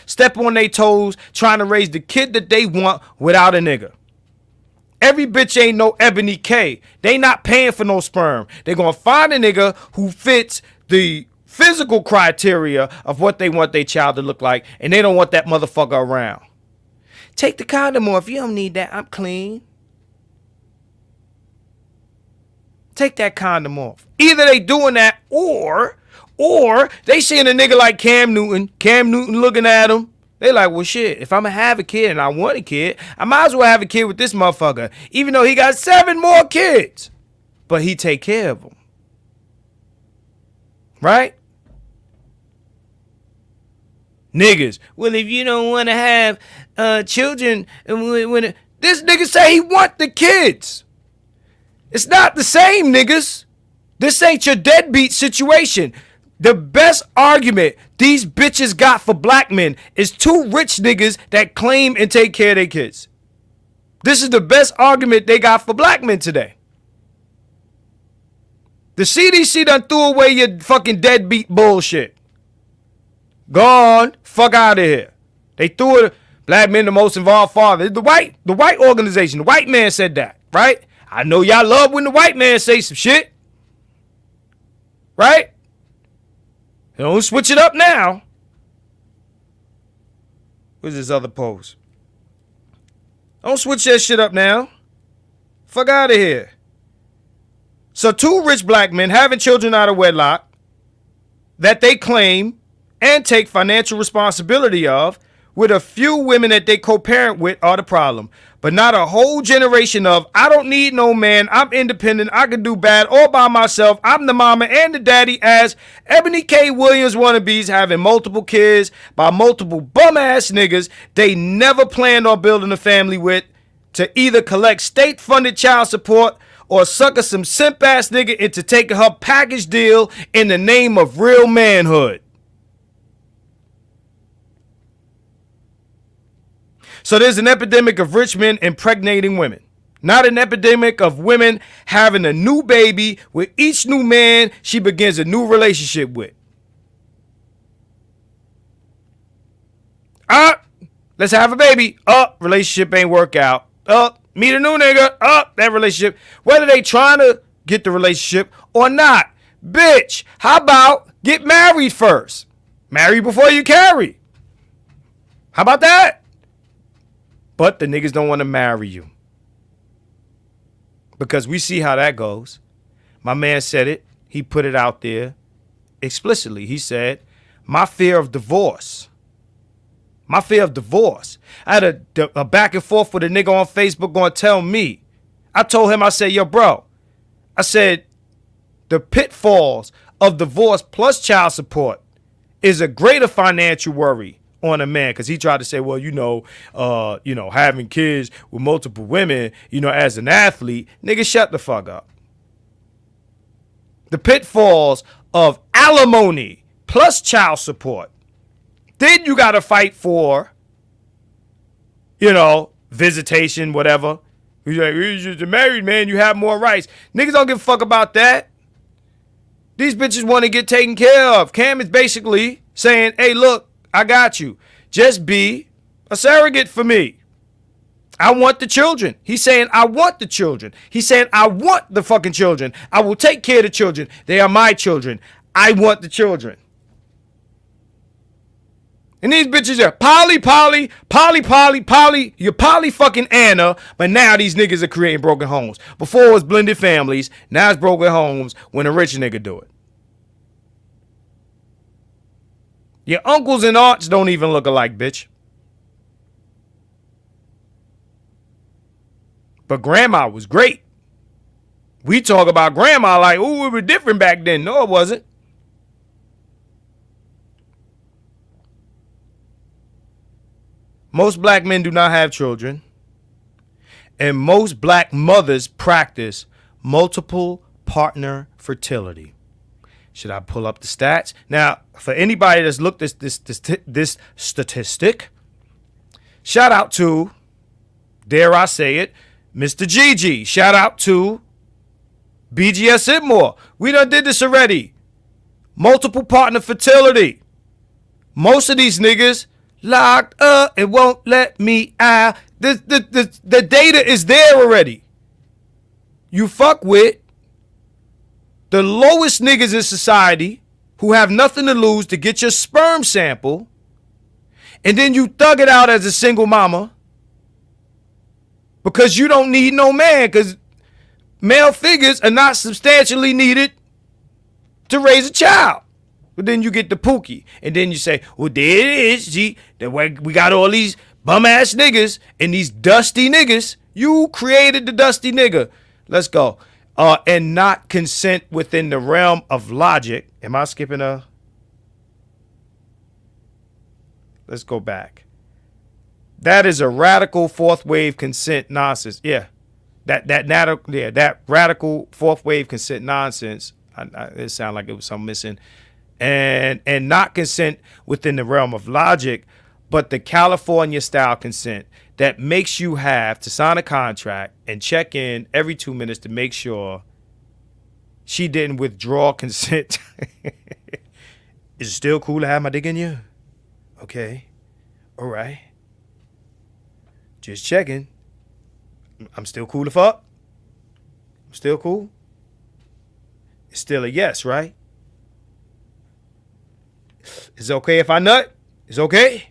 step on their toes, trying to raise the kid that they want without a nigga. Every bitch ain't no Ebony K. They not paying for no sperm. They gonna find a nigga who fits the physical criteria of what they want their child to look like, and they don't want that motherfucker around. Take the condom off. You don't need that. I'm clean. Take that condom off. Either they doing that or they seeing a nigga like Cam Newton looking at him. They like, well, shit, if I'm going to have a kid and I want a kid, I might as well have a kid with this motherfucker, even though he got 7 more kids. But he take care of them. Right? Niggas, well, if you don't want to have children, this nigga say he want the kids. It's not the same, niggas. This ain't your deadbeat situation. The best argument these bitches got for black men is 2 rich niggas that claim and take care of their kids. This is the best argument they got for black men today. The CDC done threw away your fucking deadbeat bullshit. Gone. Fuck out of here. They threw it. Black men the most involved father. The white organization. The white man said that, right? I know y'all love when the white man say some shit. Right? Don't switch it up now. Where's this other post? Don't switch that shit up now. Fuck out of here. So 2 rich black men having children out of wedlock that they claim and take financial responsibility of, with a few women that they co-parent with, are the problem. But not a whole generation of, I don't need no man, I'm independent, I can do bad all by myself, I'm the mama and the daddy, as Ebony K. Williams wannabes having multiple kids by multiple bum-ass niggas they never planned on building a family with, to either collect state-funded child support or sucker some simp-ass nigga into taking her package deal in the name of real manhood. So there's an epidemic of rich men impregnating women, not an epidemic of women having a new baby with each new man she begins a new relationship with. Let's have a baby. Relationship ain't work out. Meet a new nigga. That relationship. Whether they trying to get the relationship or not. Bitch, how about get married first? Marry before you carry. How about that? But the niggas don't want to marry you. Because we see how that goes. My man said it. He put it out there explicitly. He said, my fear of divorce. My fear of divorce. I had a back and forth with a nigga on Facebook going to tell me. I told him, I said, yo, bro. I said, the pitfalls of divorce plus child support is a greater financial worry on a man because he tried to say, well, having kids with multiple women, as an athlete, nigga, shut the fuck up. The pitfalls of alimony plus child support. Then you got to fight for, visitation, whatever. You're just a married man, you have more rights. Niggas don't give a fuck about that. These bitches want to get taken care of. Cam is basically saying, hey, look, I got you. Just be a surrogate for me. I want the children. He's saying, I want the children. He's saying, I want the fucking children. I will take care of the children. They are my children. I want the children. And these bitches are poly. You're poly fucking Anna, but now these niggas are creating broken homes. Before it was blended families, now it's broken homes when a rich nigga do it. Your uncles and aunts don't even look alike, bitch. But grandma was great. We talk about grandma like, ooh, it was different back then. No, it wasn't. Most black men do not have children, and most black mothers practice multiple partner fertility. Should I pull up the stats? Now, for anybody that's looked at this statistic, shout out to, dare I say it, Mr. Gigi. Shout out to BGS Itmore. We done did this already. Multiple partner fertility. Most of these niggas locked up and won't let me out. The data is there already. You fuck with the lowest niggas in society who have nothing to lose to get your sperm sample, and then you thug it out as a single mama because you don't need no man, because male figures are not substantially needed to raise a child. But then you get the pookie, and then you say, well, there it is. Gee, we got all these bum ass niggas and these dusty niggas. You created the dusty nigga. Let's go. And not consent within the realm of logic. Am I skipping a? Let's go back. That is a radical fourth wave consent nonsense. Yeah, that radical fourth wave consent nonsense. It sounded like it was something missing. And not consent within the realm of logic, but the California style consent that makes you have to sign a contract and check in every 2 minutes to make sure she didn't withdraw consent. Is it still cool to have my dick in you? Okay. All right. Just checking. I'm still cool to fuck? I'm still cool? It's still a yes, right? Is it okay if I nut? It's okay?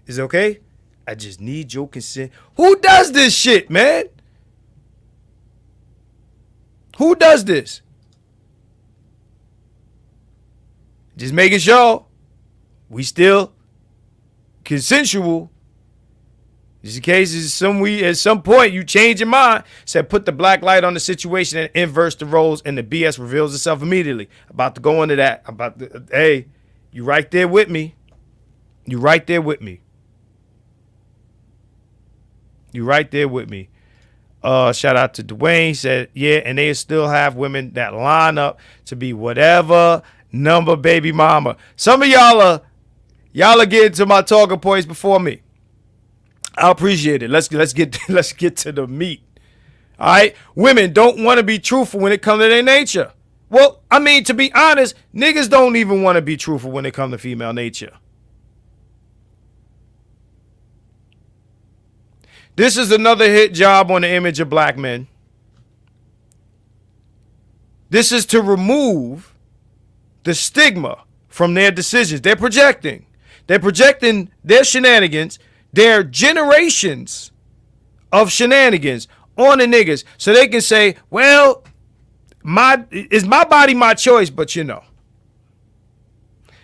Is it okay? I just need your consent. Who does this shit, man? Who does this? Just making sure we still consensual. Just in case at some point you change your mind, said put the black light on the situation and inverse the roles, and the BS reveals itself immediately. About to go into that. Hey, you right there with me. You right there with me. You right there with me. Shout out to Dwayne. Said, yeah, and they still have women that line up to be whatever number baby mama. Some of y'all are getting to my talking points before me. I appreciate it. Let's get to the meat. All right? Women don't want to be truthful when it comes to their nature. Well, I mean, to be honest, niggas don't even want to be truthful when it comes to female nature. This is another hit job on the image of black men. This is to remove the stigma from their decisions. They're projecting their shenanigans, their generations of shenanigans on the niggas, so they can say, well, my body, my choice. But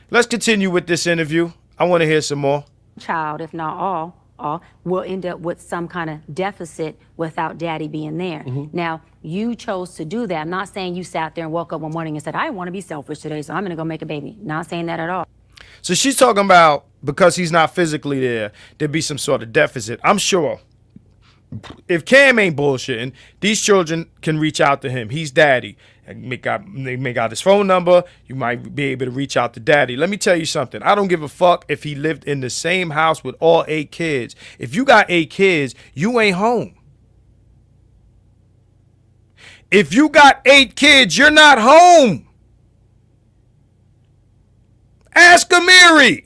let's continue with this interview. I want to hear some more. Child, if not all, will end up with some kind of deficit without daddy being there. Now, you chose to do that. I'm not saying you sat there and woke up one morning and said, I want to be selfish today, so I'm going to go make a baby. Not saying that at all. So she's talking about because he's not physically there, there'd be some sort of deficit. I'm sure if Cam ain't bullshitting, these children can reach out to him. He's daddy. They may got his phone number. You might be able to reach out to daddy. Let me tell you something. I don't give a fuck if he lived in the same house with all 8 kids. If you got 8 kids, you ain't home. If you got 8 kids, you're not home. Ask Amiri.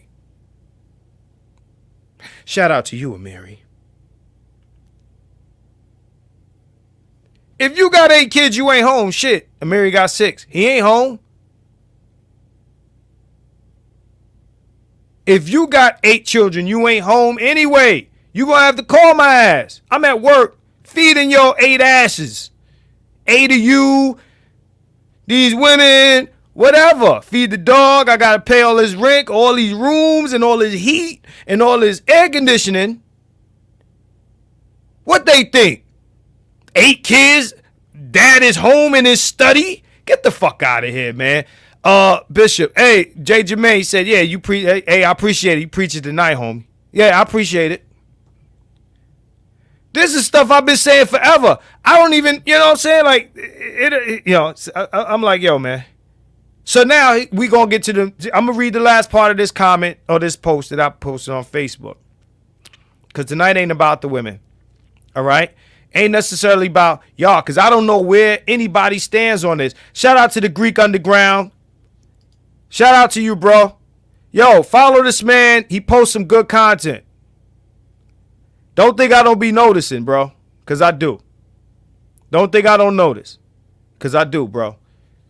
Shout out to you, Amiri. If you got 8 kids, you ain't home. Shit, Amiri got 6. He ain't home. If you got 8 children, you ain't home anyway. You gonna have to call my ass. I'm at work feeding your 8 asses. 8 of you, these women, whatever. Feed the dog. I gotta pay all his rent, all these rooms, and all his heat, and all his air conditioning. What they think? 8 kids, dad is home in his study. Get the fuck out of here, man. Bishop, hey, Jay Jermaine said, yeah, hey, I appreciate it. You preach it tonight, homie. Yeah, I appreciate it. This is stuff I've been saying forever. I don't even, you know what I'm saying? Like, I'm like, yo, man. So now we gonna get to I'm gonna read the last part of this comment or this post that I posted on Facebook. Because tonight ain't about the women. All right? Ain't necessarily about y'all, because I don't know where anybody stands on this. Shout out to the Greek Underground. Shout out to you, bro. Yo, follow this man. He posts some good content. Don't think I don't be noticing, bro, because I do. Don't think I don't notice, because I do, bro.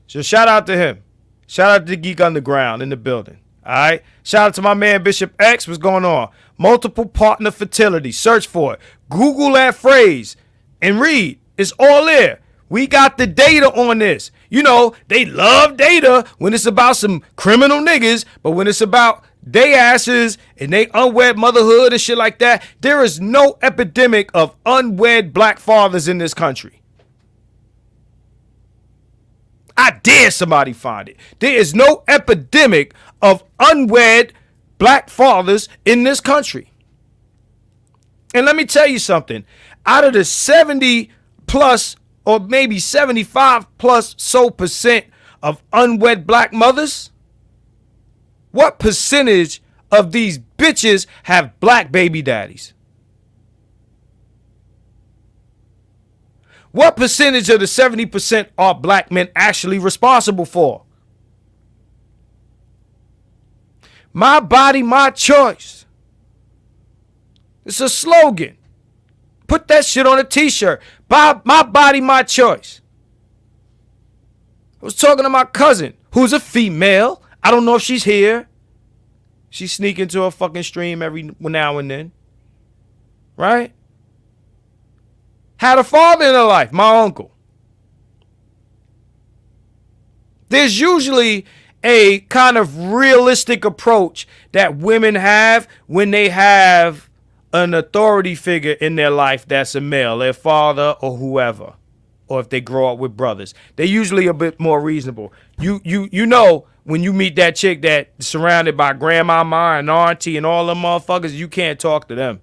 So shout out to him. Shout out to the Geek Underground in the building. All right. Shout out to my man Bishop X. What's going on? Multiple partner fertility. Search for it. Google that phrase and read. It's all there. We got the data on this. You know, they love data when it's about some criminal niggas, but when it's about they asses and they unwed motherhood and shit like that, there is no epidemic of unwed black fathers in this country. I dare somebody find it. There is no epidemic of unwed black fathers in this country. And let me tell you something. Out of the 70 plus or maybe 75 plus so percent of unwed black mothers, what percentage of these bitches have black baby daddies? What percentage of the 70% are black men actually responsible for? My body, my choice. It's a slogan. Put that shit on a t-shirt. My body, my choice. I was talking to my cousin, who's a female. I don't know if she's here. She sneak into a fucking stream every now and then. Right? Had a father in her life, my uncle. There's usually a kind of realistic approach that women have when they have an authority figure in their life that's a male, their father or whoever, or if they grow up with brothers. They're usually a bit more reasonable. You know when you meet that chick that's surrounded by grandmama and auntie and all them motherfuckers, you can't talk to them.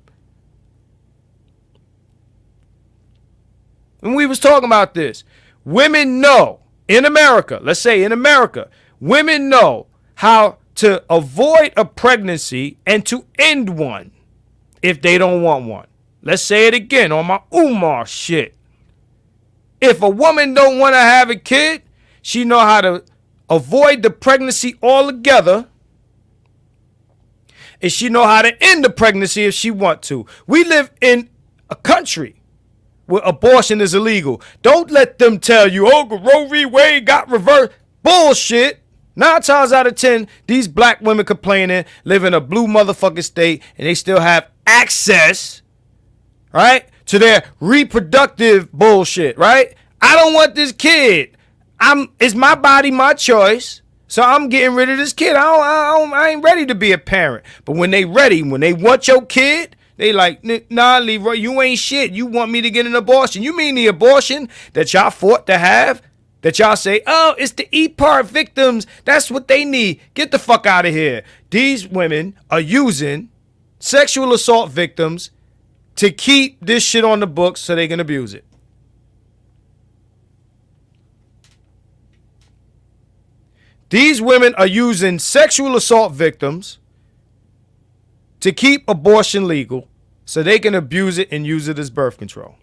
And we was talking about this. Women know in America, let's say in America, women know how to avoid a pregnancy and to end one if they don't want one. Let's say it again on my Umar shit. If a woman don't want to have a kid, she know how to avoid the pregnancy altogether. And she know how to end the pregnancy if she want to. We live in a country where abortion is illegal. Don't let them tell you, oh, Roe v. Wade got reversed. Bullshit. 9 times out of 10, these black women complaining live in a blue motherfucking state and they still have access, right, to their reproductive bullshit, right? I don't want this kid. It's my body, my choice. So I'm getting rid of this kid. I ain't ready to be a parent. But when they ready, when they want your kid, they like, nah, Leroy, you ain't shit. You want me to get an abortion. You mean the abortion that y'all fought to have that y'all say, oh, it's the E-Part victims. That's what they need. Get the fuck out of here. These women are using sexual assault victims to keep this shit on the books so they can abuse it. These women are using sexual assault victims to keep abortion legal so they can abuse it and use it as birth control.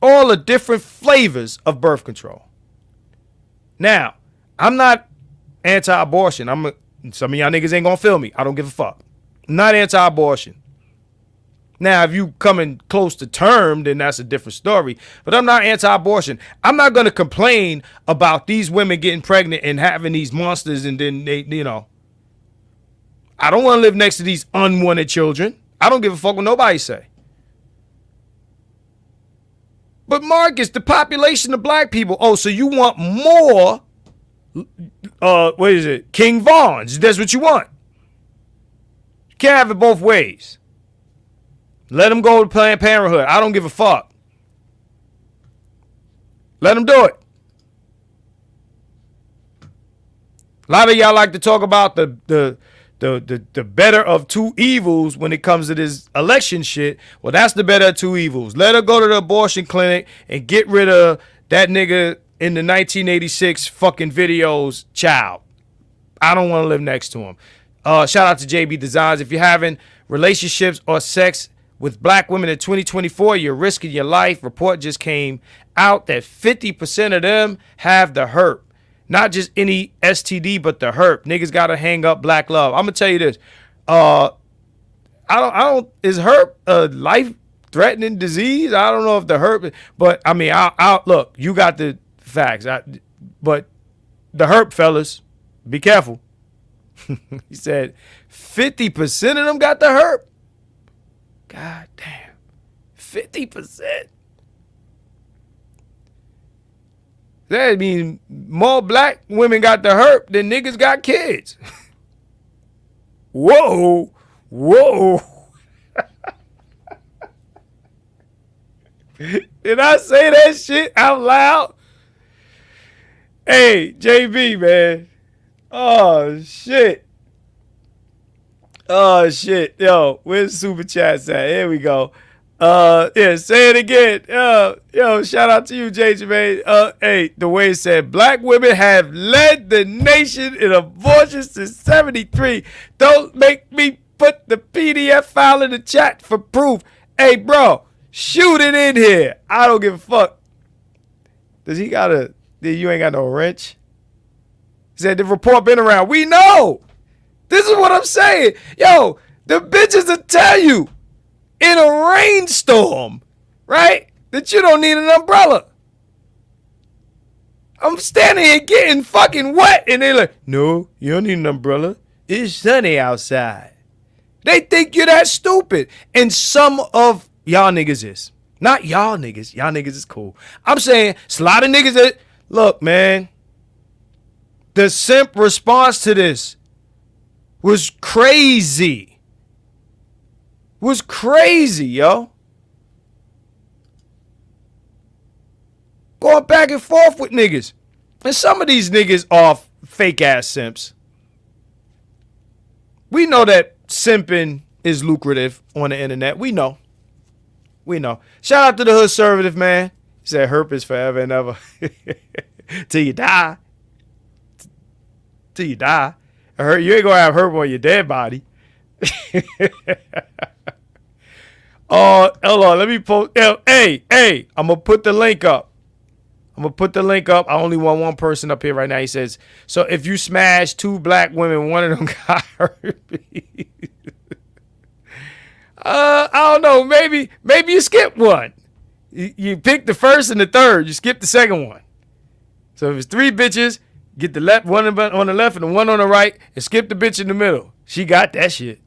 All the different flavors of birth control. Now, I'm not anti-abortion. Some of y'all niggas ain't gonna feel me. I don't give a fuck. I'm not anti-abortion. Now, if you coming close to term, then that's a different story. But I'm not anti-abortion. I'm not going to complain about these women getting pregnant and having these monsters and then they, I don't want to live next to these unwanted children. I don't give a fuck what nobody say. But Marcus, the population of black people. Oh, so you want more, what is it? King Vaughns. That's what you want. You can't have it both ways. Let them go to Planned Parenthood. I don't give a fuck. Let them do it. A lot of y'all like to talk about the better of two evils when it comes to this election shit. Well, that's the better of two evils. Let her go to the abortion clinic and get rid of that nigga in the 1986 fucking videos child. I don't want to live next to him. Shout out to JB Designs. If you're having relationships or sex with black women in 2024, you're risking your life. Report just came out that 50% of them have the herp. Not just any STD, but the herp. Niggas gotta hang up black love. I'm gonna tell you this. I don't. Is herp a life-threatening disease? I don't know if the herp, but I mean, I'll look. You got the facts. But the herp, fellas, be careful. He said 50% of them got the herp. God damn. 50%. That means more black women got the herp than niggas got kids. Whoa. Whoa. Did I say that shit out loud? Hey, JB, man. Oh, shit. Oh, shit. Yo, where's Super Chats at? Here we go. Yeah, say it again. Yo, shout out to you, JJ, man. Hey, the way it said, black women have led the nation in abortions since 73. Don't make me put the PDF file in the chat for proof. Hey, bro, shoot it in here. I don't give a fuck. Does he got you ain't got no wrench? He said, the report been around. We know. This is what I'm saying. Yo, the bitches will tell you in a rainstorm, right, that you don't need an umbrella. I'm standing here getting fucking wet, and they're like, no, you don't need an umbrella. It's sunny outside. They think you're that stupid. And some of y'all niggas is. Not y'all niggas. Y'all niggas is cool. I'm saying, it's a lot of niggas that, look, man, the simp response to this was crazy. Was crazy, yo. Going back and forth with niggas. And some of these niggas are fake ass simps. We know that simping is lucrative on the internet. We know. We know. Shout out to the hood conservative, man. He said herp is forever and ever. Till you die. Till you die. You ain't gonna have herp on your dead body. Oh, hold on. Let me post. Hey, I'm gonna put the link up. I only want one person up here right now. He says, so if you smash two black women, one of them got herpes. I don't know. Maybe you skip one. You pick the first and the third. You skip the second one. So if it's three bitches, get the left one on the left and the one on the right, and skip the bitch in the middle. She got that shit.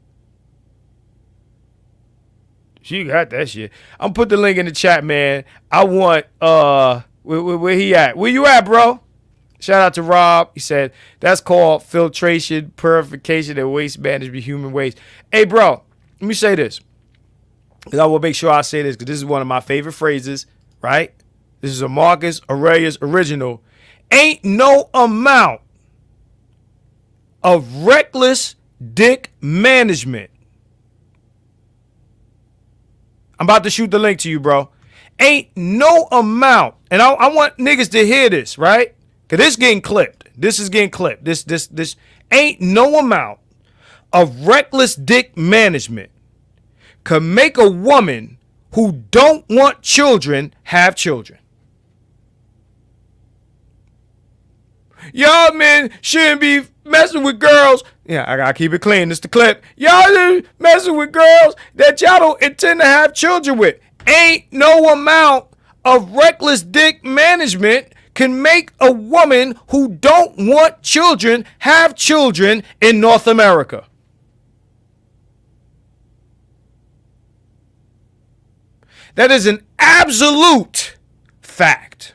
I'm gonna put the link in the chat, man. I want where he at? Where you at, bro? Shout out to Rob. He said that's called filtration, purification, and waste management, human waste. Hey, bro, let me say this. I will make sure I say this because this is one of my favorite phrases, right? This is a Marcus Aurelius original. Ain't no amount of reckless dick management. I'm about to shoot the link to you, bro. Ain't no amount, and I want niggas to hear this, right? Cause this getting clipped. This is getting clipped. This ain't no amount of reckless dick management could make a woman who don't want children have children. Y'all men shouldn't be messing with girls. Yeah, I gotta keep it clean. This the clip. Y'all shouldn't be messing with girls that y'all don't intend to have children with. Ain't no amount of reckless dick management can make a woman who don't want children have children in North America. That is an absolute fact.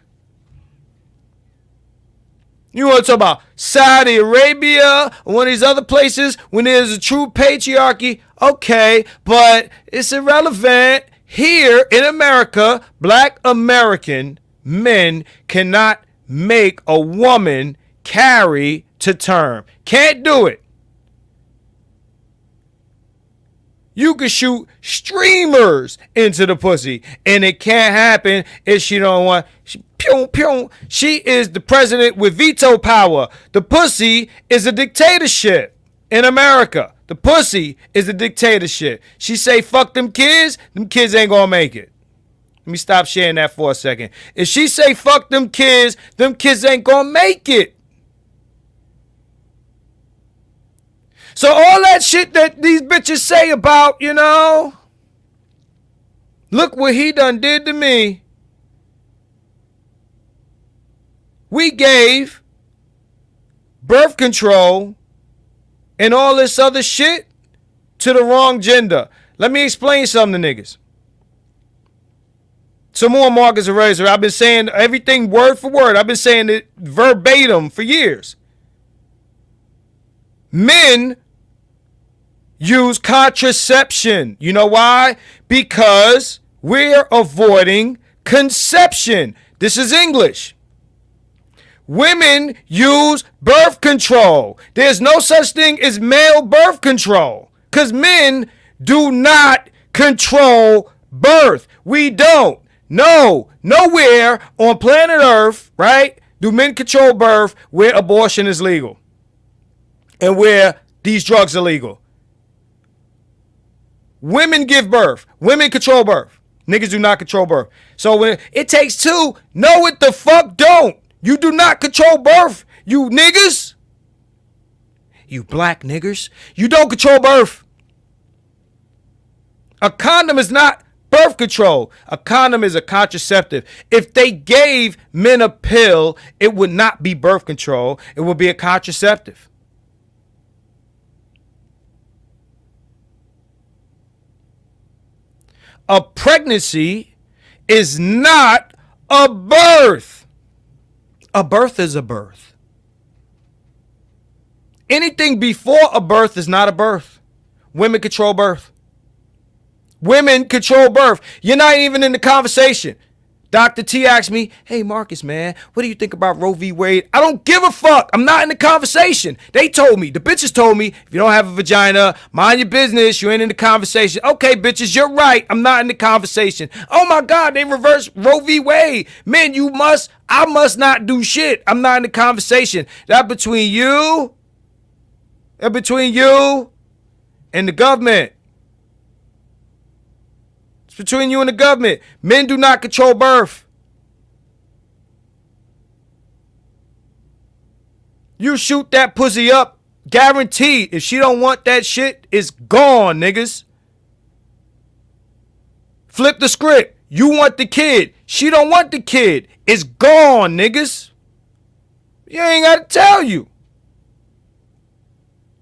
You want to talk about Saudi Arabia or one of these other places when there's a true patriarchy? Okay, but it's irrelevant. Here in America, black American men cannot make a woman carry to term. Can't do it. You can shoot streamers into the pussy, and it can't happen if she don't want. She is the president with veto power. The pussy is a dictatorship in America. The pussy is a dictatorship. She say fuck them kids ain't gonna make it. Let me stop sharing that for a second. If she say fuck them kids ain't gonna make it. So all that shit that these bitches say about, look what he done did to me. We gave birth control and all this other shit to the wrong gender. Let me explain something to niggas. Some more Marcus Aurelius. I've been saying everything word for word. I've been saying it verbatim for years. Men use contraception. You know why? Because we're avoiding conception. This is English. Women use birth control. There's no such thing as male birth control because men do not control birth. We don't. No, nowhere on planet Earth, right, do men control birth where abortion is legal and where these drugs are legal. Women give birth. Women control birth. Niggas do not control birth. So when it takes two, no it the fuck don't. You do not control birth, you niggas. You black niggers. You don't control birth. A condom is not birth control. A condom is a contraceptive. If they gave men a pill, it would not be birth control. It would be a contraceptive. A pregnancy is not a birth. A birth is a birth. Anything before a birth is not a birth. Women control birth. Women control birth. You're not even in the conversation. Dr. T asked me, hey, Marcus, man, what do you think about Roe v. Wade? I don't give a fuck. I'm not in the conversation. They told me, the bitches told me, if you don't have a vagina, mind your business. You ain't in the conversation. Okay, bitches, you're right. I'm not in the conversation. Oh, my God, they reversed Roe v. Wade. Man, I must not do shit. I'm not in the conversation. That's between you and the government. It's between you and the government. Men do not control birth. You shoot that pussy up, guaranteed. If she don't want that shit, it's gone, niggas. Flip the script. You want the kid. She don't want the kid. It's gone, niggas. You ain't got to tell you.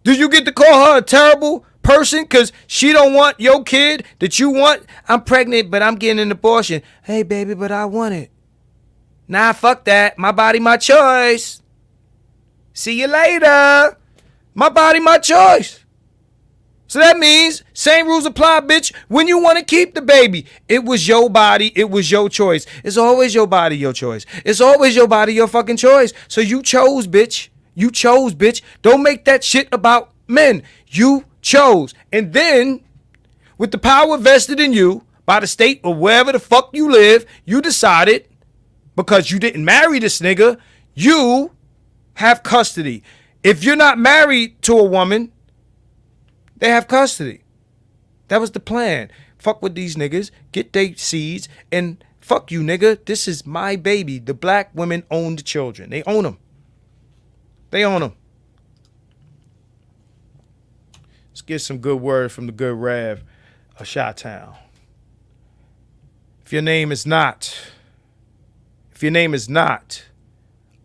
Do you get to call her a terrible person because she don't want your kid that you want? I'm pregnant, but I'm getting an abortion. Hey, baby, but I want it. Nah, fuck that. My body, my choice. See you later. My body, my choice. So that means same rules apply, bitch, when you want to keep the baby. It was your body. It was your choice. It's always your body, your choice. It's always your body, your fucking choice. So you chose, bitch. You chose, bitch. Don't make that shit about men. You chose. And then, with the power vested in you by the state or wherever the fuck you live, you decided, because you didn't marry this nigga, you have custody. If you're not married to a woman, they have custody. That was the plan. Fuck with these niggas, get their seeds, and fuck you, nigga. This is my baby. The black women own the children. They own them. They own them. Let's get some good word from the good Rev of Chi-Town. If your name is not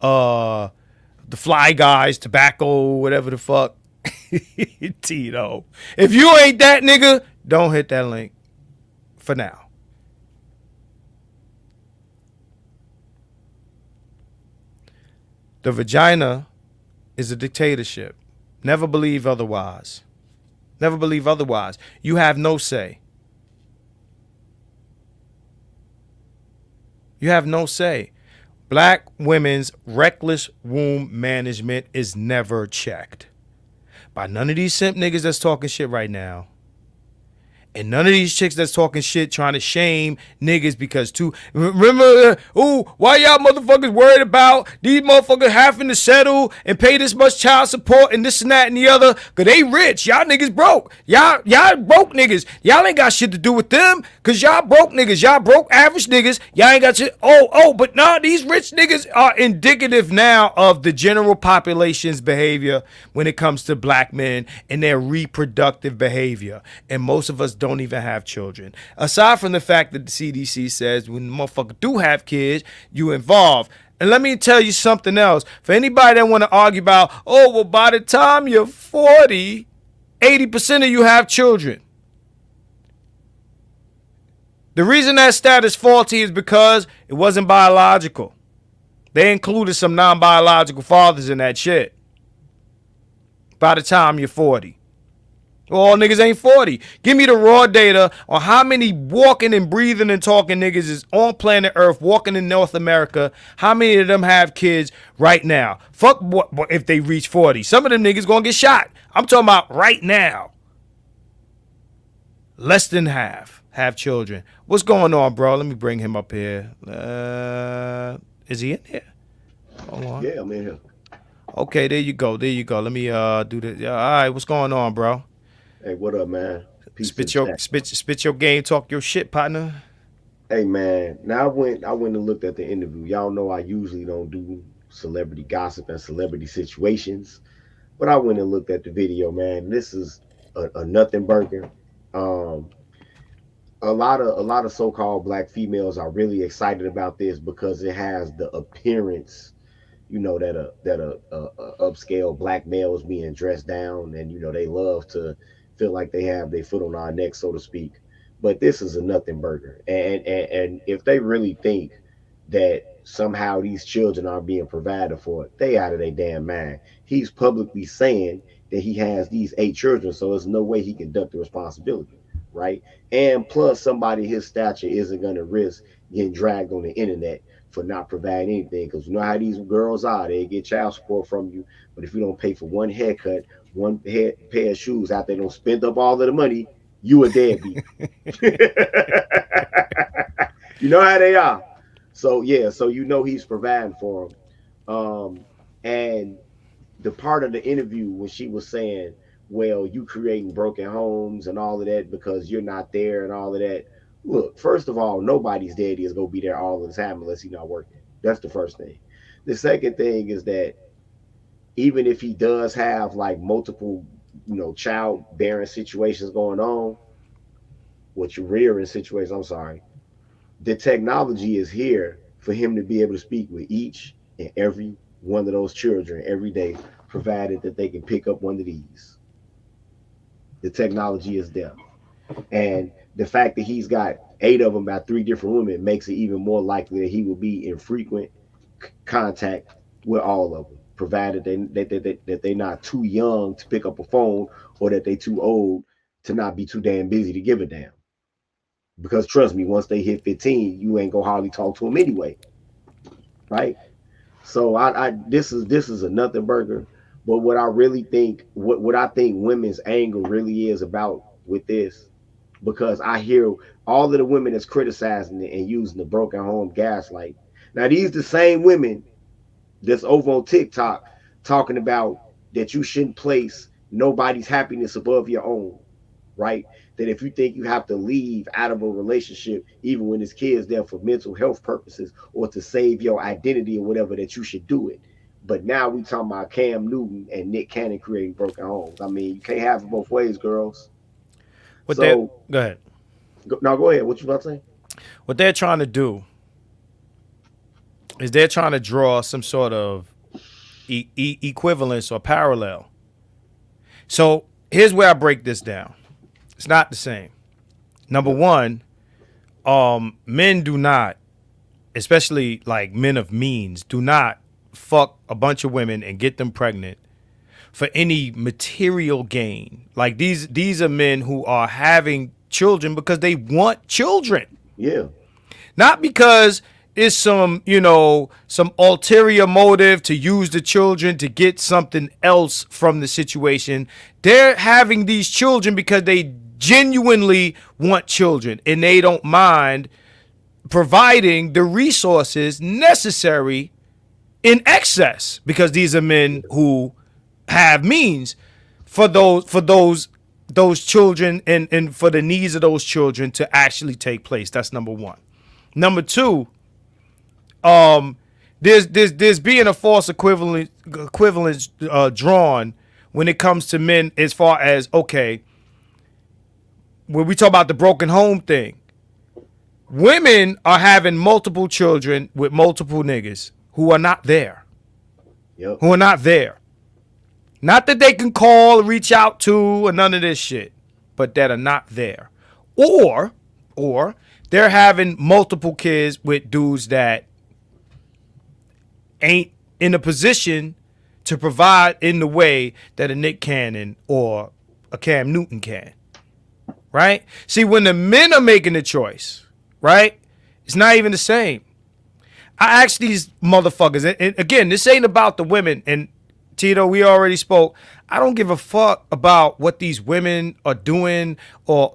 the Fly Guys, Tobacco, whatever the fuck, Tito. If you ain't that nigga, don't hit that link for now. The vagina is a dictatorship. Never believe otherwise. Never believe otherwise. You have no say. You have no say. Black women's reckless womb management is never checked by none of these simp niggas that's talking shit right now. And none of these chicks that's talking shit trying to shame niggas because remember, why y'all motherfuckers worried about these motherfuckers having to settle and pay this much child support and this and that and the other? Cause they rich. Y'all niggas broke. Y'all broke niggas. Y'all ain't got shit to do with them. Cause y'all broke niggas. Y'all broke average niggas. Y'all ain't got shit. But nah, these rich niggas are indicative now of the general population's behavior when it comes to black men and their reproductive behavior. And most of us don't even have children. Aside from the fact that the CDC says when the motherfucker do have kids, you involved. And let me tell you something else. For anybody that want to argue about, well, by the time you're 40, 80% of you have children. The reason that stat is faulty is because it wasn't biological. They included some non-biological fathers in that shit. By the time you're 40. Well, all niggas ain't 40. Give me the raw data on how many walking and breathing and talking niggas is on planet Earth, walking in North America. How many of them have kids right now? Fuck what if they reach 40. Some of them niggas gonna get shot. I'm talking about right now. Less than half have children. What's going on, bro? Let me bring him up here. Is he in here? Hold on. Yeah, I'm in here. Okay, there you go. Let me do this. All right, what's going on, bro? Hey, what up, man? Peace spit your game, talk your shit, partner. Hey, man. Now I went and looked at the interview. Y'all know I usually don't do celebrity gossip and celebrity situations, but I went and looked at the video, man. This is a nothing burger. A lot of so-called black females are really excited about this because it has the appearance, that a upscale black male is being dressed down, and they love to feel like they have their foot on our neck, so to speak. But this is a nothing burger. And if they really think that somehow these children are being provided for, they out of their damn mind. He's publicly saying that he has these 8 children, so there's no way he can duck the responsibility, right? And plus, somebody his stature isn't going to risk getting dragged on the internet for not providing anything, because you know how these girls are. They get child support from you, but if you don't pay for one haircut, one pair of shoes after they don't spend up all of the money, you a deadbeat. You know how they are. So yeah, so he's providing for them. And the part of the interview when she was saying, well, you creating broken homes and all of that because you're not there and all of that. Look, first of all, nobody's daddy is gonna be there all the time unless he's not working. That's the first thing. The second thing is that even if he does have like multiple, childbearing situations going on, rearing situations, I'm sorry, the technology is here for him to be able to speak with each and every one of those children every day, provided that they can pick up one of these. The technology is there. And the fact that he's got 8 of them by 3 different women makes it even more likely that he will be in frequent contact with all of them, provided that they're not too young to pick up a phone or that they're too old to not be too damn busy to give a damn. Because trust me, once they hit 15, you ain't gonna hardly talk to them anyway, right? So this is a nothing burger. But what I really think, what I think women's anger really is about with this, because I hear all of the women that's criticizing it and using the broken home gaslight. Now these the same women that's over on TikTok talking about that you shouldn't place nobody's happiness above your own, right? That if you think you have to leave out of a relationship, even when this kid's there for mental health purposes or to save your identity or whatever, that you should do it. But now we talking about Cam Newton and Nick Cannon creating broken homes. I mean, you can't have it both ways, girls. Go ahead. Go ahead. What you about to say? What they're trying to do is they're trying to draw some sort of equivalence or parallel. So here's where I break this down. It's not the same. Number one, men do not, especially like men of means, do not fuck a bunch of women and get them pregnant for any material gain. Like these are men who are having children because they want children. Yeah. Not because it's some ulterior motive to use the children to get something else from the situation. They're having these children because they genuinely want children, and they don't mind providing the resources necessary in excess, because these are men who have means for those children and for the needs of those children to actually take place. That's number one. Number two, there's being a false equivalence drawn when it comes to men, as far as, okay, when we talk about the broken home thing, women are having multiple children with multiple niggas who are not there. Yep. Who are not there. Not that they can call, reach out to, or none of this shit, but that are not there. Or they're having multiple kids with dudes that ain't in a position to provide in the way that a Nick Cannon or a Cam Newton can. Right? See, when the men are making the choice, right, it's not even the same. I ask these motherfuckers, and again, this ain't about the women, and Tito, we already spoke. I don't give a fuck about what these women are doing, or,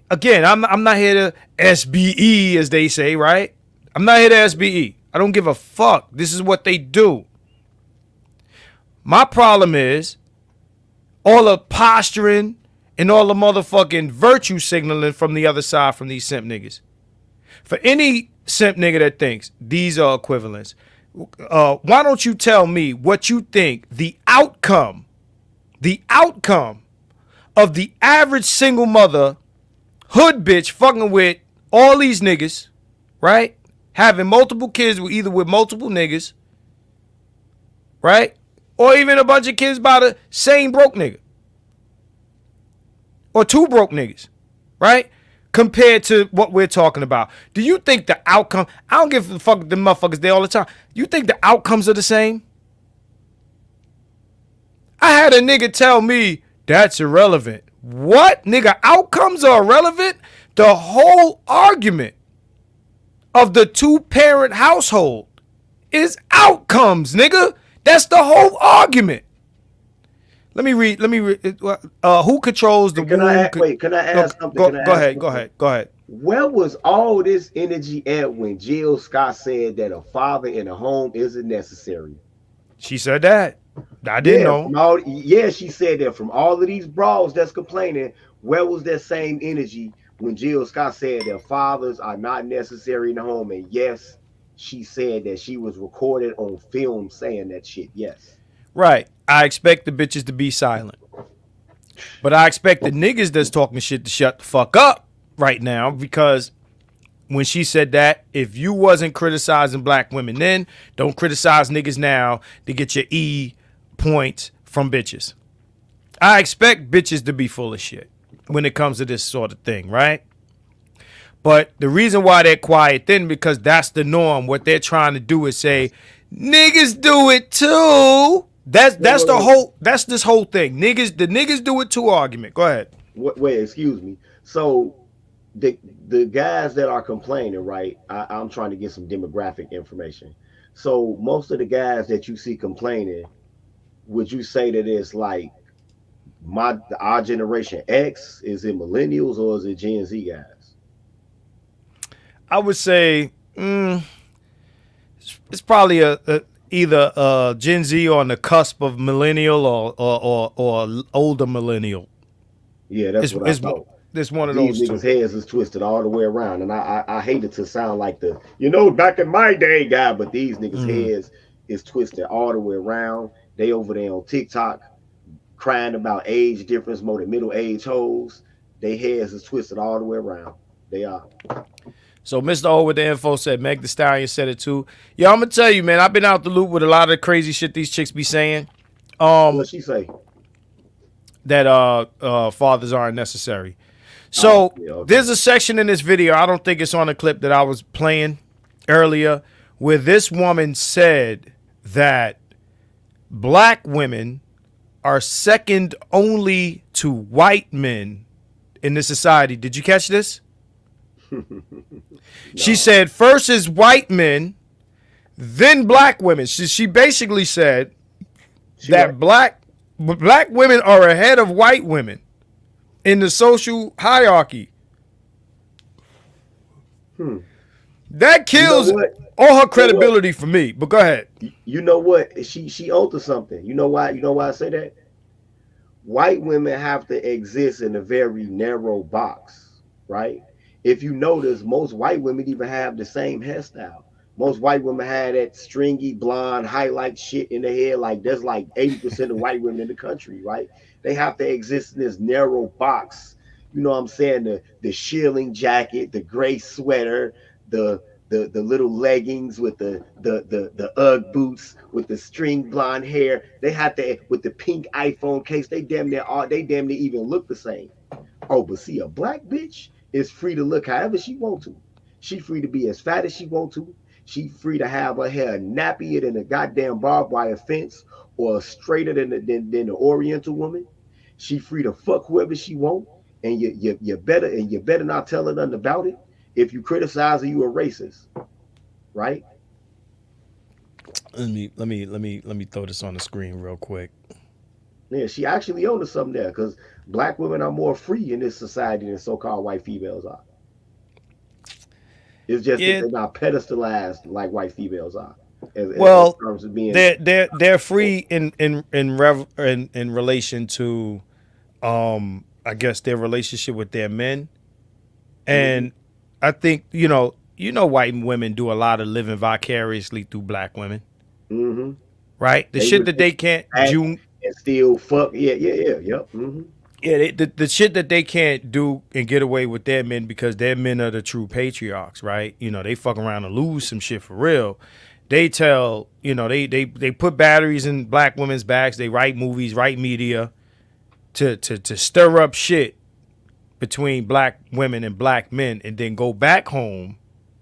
again, I'm not here to SBE, as they say, right? I'm not here to SBE. I don't give a fuck. This is what they do. My problem is all the posturing and all the motherfucking virtue signaling from the other side from these simp niggas. For any simp nigga that thinks these are equivalents, why don't you tell me what you think the outcome of the average single mother hood bitch fucking with all these niggas, right? Having multiple kids with multiple niggas, right? Or even a bunch of kids by the same broke nigga. Or two broke niggas, right? Compared to what we're talking about. Do you think the outcome, I don't give a fuck the motherfuckers there all the time. You think the outcomes are the same? I had a nigga tell me that's irrelevant. What? Nigga, outcomes are irrelevant? The whole argument of the two-parent household is outcomes, nigga. That's the whole argument. Let me read. Who controls the womb? Can I ask something? Go ahead. Where was all this energy at when Jill Scott said that a father in a home isn't necessary? She said that. I didn't know. She said that. From all of these bras that's complaining, where was that same energy when Jill Scott said that fathers are not necessary in the home? And yes, she said that she was recorded on film saying that shit. Yes. Right. I expect the bitches to be silent. But I expect the niggas that's talking shit to shut the fuck up right now, because when she said that, if you wasn't criticizing black women then, don't criticize niggas now to get your E points from bitches. I expect bitches to be full of shit when it comes to this sort of thing, right? But the reason why they're quiet then, because that's the norm. What they're trying to do is say, niggas do it too. That's this whole thing. The niggas do it too argument. Go ahead. Wait, excuse me. So the guys that are complaining, right? I'm trying to get some demographic information. So most of the guys that you see complaining, would you say that it's like our generation X? Is it millennials or is it Gen Z guys? I would say it's probably either Gen Z on the cusp of millennial or older millennial. Yeah, that's what I thought. It's one of These those niggas' two. heads is twisted all the way around, and I hate it to sound like the back in my day guy, but these niggas' heads is twisted all the way around. They over there on TikTok crying about age difference more than middle age hoes. They heads is twisted all the way around. They are. So Mr. O with the info said Meg Thee Stallion said it too. Yo, I'm gonna tell you, man, I've been out the loop with a lot of the crazy shit these chicks be saying. What she say? That fathers aren't necessary. So there's a section in this video, I don't think it's on the clip that I was playing earlier, where this woman said that black women are second only to white men in this society. Did you catch this? No. She said first is white men, then black women. She basically said that black women are ahead of white women in the social hierarchy. That kills all her credibility for me. But go ahead. You know what? She onto something. You know why? You know why I say that? White women have to exist in a very narrow box, right? If you notice, most white women even have the same hairstyle. Most white women have that stringy blonde highlight shit in their hair. Like there's like 80% of white women in the country, right? They have to exist in this narrow box. You know what I'm saying? The shearling jacket, the gray sweater, the little leggings with the UGG boots with the string blonde hair. They have to with the pink iPhone case. They damn near even look the same. Oh, but see, a black bitch is free to look however she want to. She free to be as fat as she want to. She free to have her hair nappier than a goddamn barbed wire fence or straighter than the Oriental woman. She free to fuck whoever she want, and you better not tell her nothing about it. If you criticize her, you a racist, right? Let me throw this on the screen real quick. Yeah, she actually owns something there because black women are more free in this society than so-called white females are. It's just that they're not pedestalized like white females are. In terms of being they're free in relation to I guess their relationship with their men. And I think you know white women do a lot of living vicariously through black women. Right? The shit that they can't do and still fuck. Yep. Yeah, the shit that they can't do and get away with their men because their men are the true patriarchs, right? You know, they fuck around and lose some shit for real. They tell, they put batteries in black women's backs. They write movies, write media to stir up shit between black women and black men and then go back home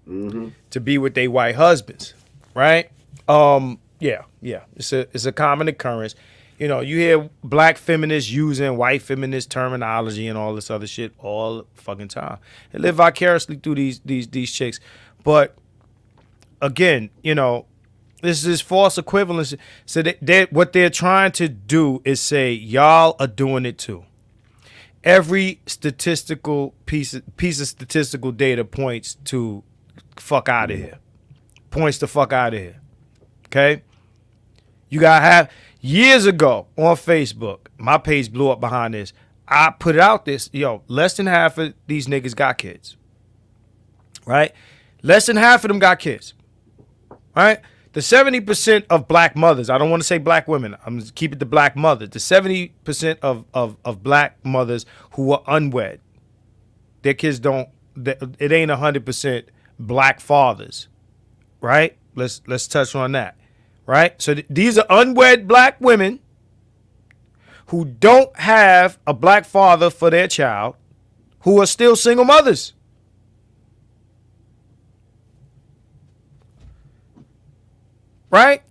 to be with their white husbands, right? Yeah. It's a common occurrence. You know, you hear black feminists using white feminist terminology and all this other shit all the fucking time. They live vicariously through these chicks. But again, this is false equivalence. So what they're trying to do is say y'all are doing it too. Every statistical piece of statistical data points to fuck out of here. Points to fuck out of here. Okay? You gotta have years ago on Facebook, my page blew up behind this. I put out this, less than half of these niggas got kids. Right? Less than half of them got kids. Right? The 70% of black mothers, I don't want to say black women, I'm going to keep it to black mothers. The 70% of black mothers who are unwed, their kids it ain't 100% black fathers. Right? Let's touch on that. Right? So these are unwed black women who don't have a black father for their child, who are still single mothers. Right?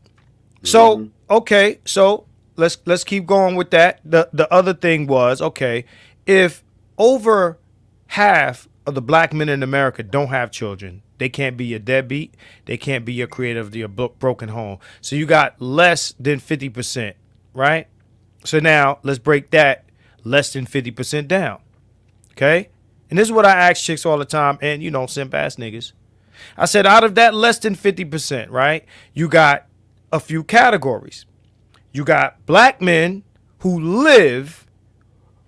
So, okay, so let's keep going with that. The other thing was, okay, if over half of the black men in America don't have children. They can't be a deadbeat. They can't be a creator of the broken home. So you got less than 50%, right? So now let's break that less than 50% down. Okay? And this is what I ask chicks all the time, and simp ass niggas. I said, out of that less than 50%, right? You got a few categories. You got black men who live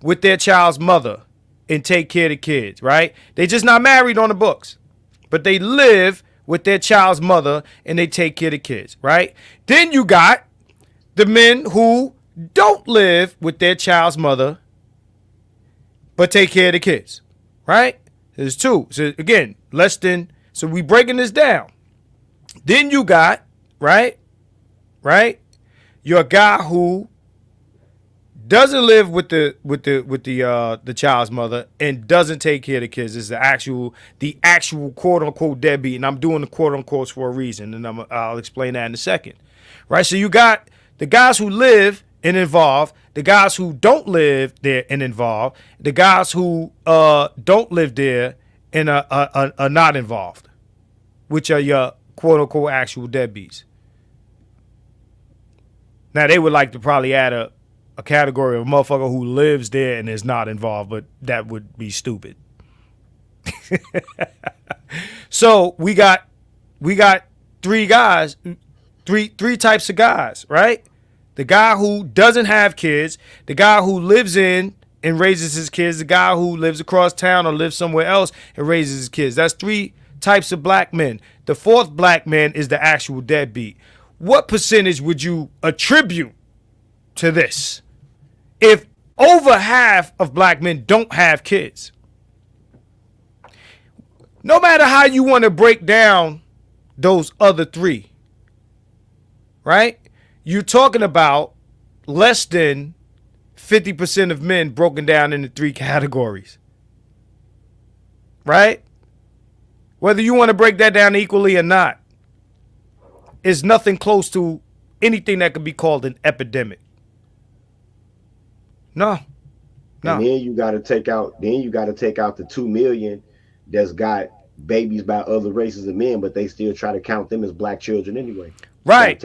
with their child's mother and take care of the kids, right? They just not married on the books, but they live with their child's mother and they take care of the kids, right? Then you got the men who don't live with their child's mother but take care of the kids, right? There's two. So again, less than. So we breaking this down. Then you got right, your guy who doesn't live with the child's mother and doesn't take care of the kids. Is the actual quote unquote deadbeat, and I'm doing the quote unquotes for a reason, and I'll explain that in a second, right? So you got the guys who live and involved, the guys who don't live there and involved, the guys who don't live there and are not involved, which are your quote unquote actual deadbeats. Now they would like to probably add a category of a motherfucker who lives there and is not involved, but that would be stupid. So we got three guys, three types of guys, right? The guy who doesn't have kids, the guy who lives in and raises his kids, the guy who lives across town or lives somewhere else and raises his kids. That's three types of black men. The fourth black man is the actual deadbeat. What percentage would you attribute to this? If over half of black men don't have kids, no matter how you want to break down those other three, right? You're talking about less than 50% of men broken down into three categories, right? Whether you want to break that down equally or not, is nothing close to anything that could be called an epidemic. No. And then you got to take out the 2 million that's got babies by other races of men, but they still try to count them as black children anyway. Right.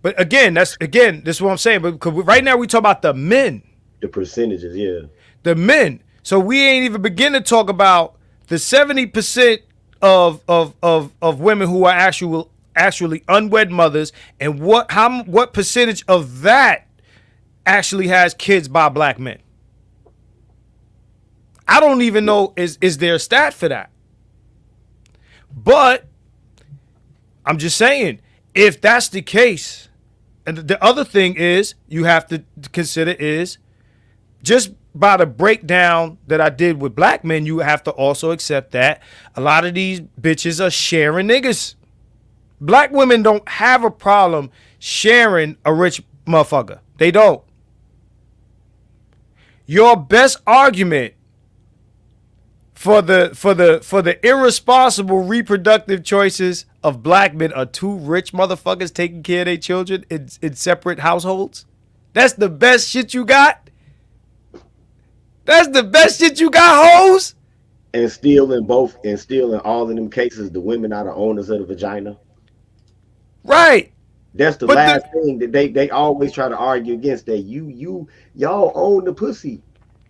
But again, this is what I'm saying. But right now we talk about the men. The percentages, yeah. The men. So we ain't even begin to talk about the 70% of women who are actually unwed mothers, and what percentage of that actually has kids by black men. I don't even know is there a stat for that. But I'm just saying, if that's the case, and the other thing is you have to consider is just by the breakdown that I did with black men, you have to also accept that a lot of these bitches are sharing niggas. Black women don't have a problem sharing a rich motherfucker. They don't. Your best argument for the irresponsible reproductive choices of black men are two rich motherfuckers taking care of their children in separate households. That's the best shit you got? That's the best shit you got, hoes? And still in all of them cases, the women are the owners of the vagina. Right. That's the last thing that they always try to argue against, that y'all own the pussy.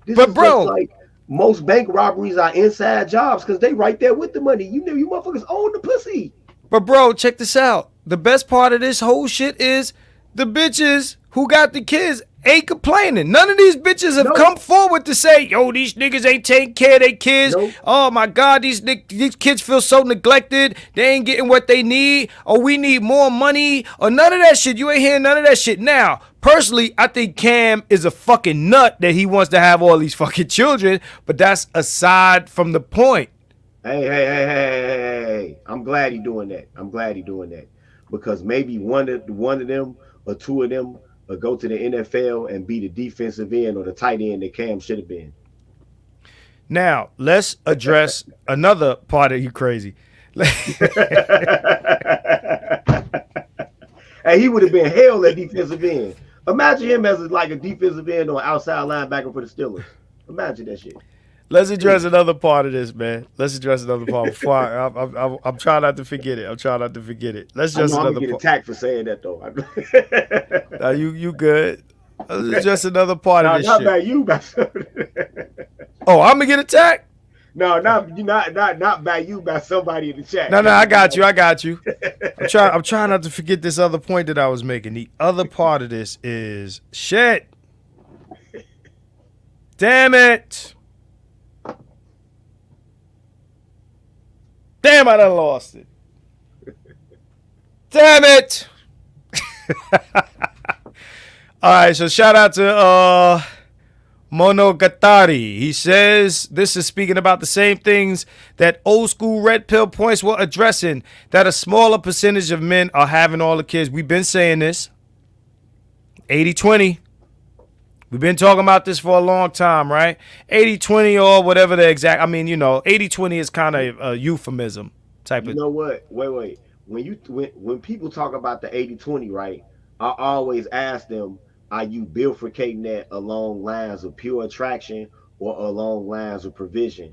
This is bro, like most bank robberies are inside jobs because they right there with the money. You motherfuckers own the pussy. But bro, check this out. The best part of this whole shit is the bitches who got the kids ain't complaining. None of these bitches have come forward to say, yo, these niggas ain't taking care of their kids. Oh my God, these kids feel so neglected. They ain't getting what they need. Or we need more money. Or none of that shit. You ain't hearing none of that shit. Now, personally, I think Cam is a fucking nut that he wants to have all these fucking children. But that's aside from the point. Hey. I'm glad he doing that. Because maybe one of them or two of them or go to the NFL and be the defensive end or the tight end that Cam should have been. Now, let's address another part of you crazy. Hey, he would have been hell at defensive end. Imagine him as like a defensive end or outside linebacker for the Steelers. Imagine that shit. Let's address another part of this, man. Let's address another part. Before I'm trying not to forget it. Let's I address know I'm another gonna get part. attacked for saying that though. You good? Let's address another part of No, this not shit. by you, by Oh, I'm gonna get attacked? No, not by you, by somebody in the chat. No, I got you. I'm trying not to forget this other point that I was making. The other part of this is shit. Damn it. Damn, I done lost it. Damn it. All right, so shout out to Monogatari. He says this is speaking about the same things that old school red pill points were addressing, that a smaller percentage of men are having all the kids. We've been saying this. 80-20. We've been talking about this for a long time, right? 80-20 or whatever the exact, 80-20 is kind of a euphemism type of. You know what? Wait. When people talk about the 80-20, right? I always ask them, are you bifurcating that along lines of pure attraction or along lines of provision?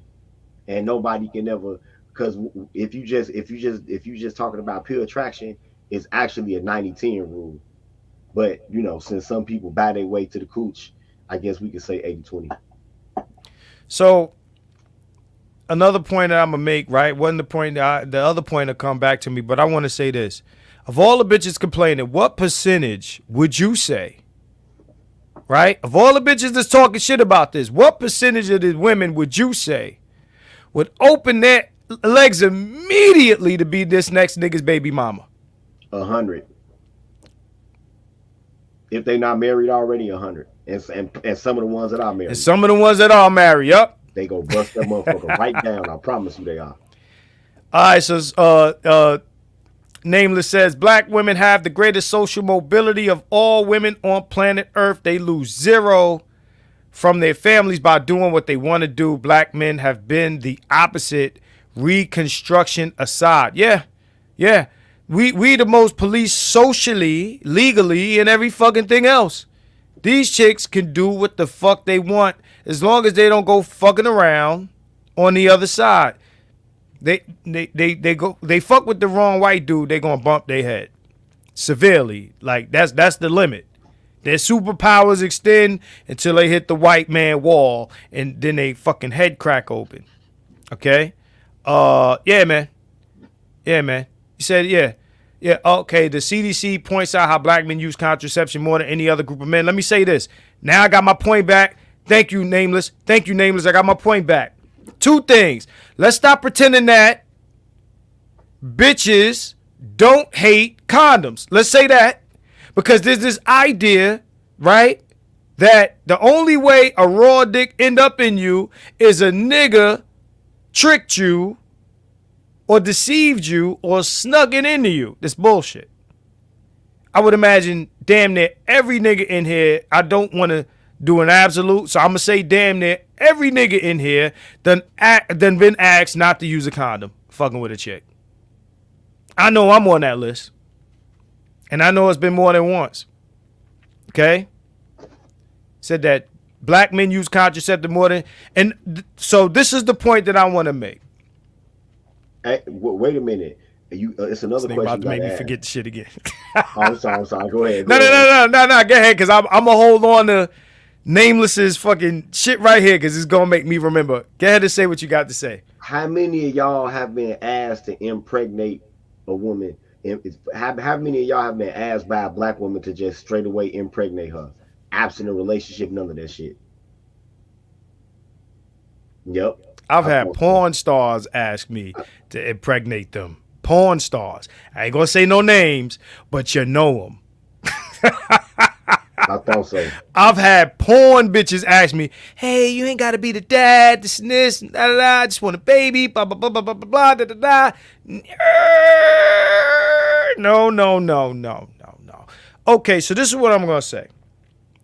And nobody can ever, because if you just talking about pure attraction, it's actually a 90-10 rule. But since some people buy their way to the cooch, I guess we could say 80-20. So another point that I'm gonna make, right? Wasn't the point the other point will come back to me, but I want to say this. Of all the bitches complaining, what percentage would you say? Right? Of all the bitches that's talking shit about this, what percentage of the women would you say would open their legs immediately to be this next nigga's baby mama? 100. If they not married already, 100. And some of the ones that are married. And some of the ones that are married, yup. They go bust that motherfucker right down. I promise you they are. All right, so Nameless says, black women have the greatest social mobility of all women on planet Earth. They lose 0 from their families by doing what they want to do. Black men have been the opposite, reconstruction aside. Yeah. We the most policed socially, legally, and every fucking thing else. These chicks can do what the fuck they want as long as they don't go fucking around on the other side. They fuck with the wrong white dude, they gonna bump their head severely. Like that's the limit. Their superpowers extend until they hit the white man wall, and then they fucking head crack open. Okay? Yeah, man. You said yeah. Yeah, okay, the CDC points out how black men use contraception more than any other group of men. Let me say this. Now I got my point back. Thank you, Nameless. I got my point back. 2 things. Let's stop pretending that bitches don't hate condoms. Let's say that. Because there's this idea, right, that the only way a raw dick end up in you is a nigga tricked you or deceived you or snuck it into you. This bullshit. I would imagine damn near every nigga in here, I don't want to do an absolute, so I'm going to say damn near every nigga in here done been asked not to use a condom fucking with a chick. I know I'm on that list. And I know it's been more than once. Okay? Said that black men use contraceptive more than, so this is the point that I want to make. Hey, wait a minute. It's another question. About to make me forget the shit again. I'm sorry. Go ahead. No. Go ahead, because I'm gonna hold on to Nameless's fucking shit right here, because it's gonna make me remember. Go ahead and say what you got to say. How many of y'all have been asked to impregnate a woman? How many of y'all have been asked by a black woman to just straight away impregnate her, absent a relationship, none of that shit? Yep. I've had porn stars ask me to impregnate them. Porn stars. I ain't gonna say no names, but you know them. I thought so. I've had porn bitches ask me, hey, you ain't gotta be the dad, this and this, da da da, I just want a baby, blah blah blah blah blah blah da da da. No. Okay, so this is what I'm gonna say.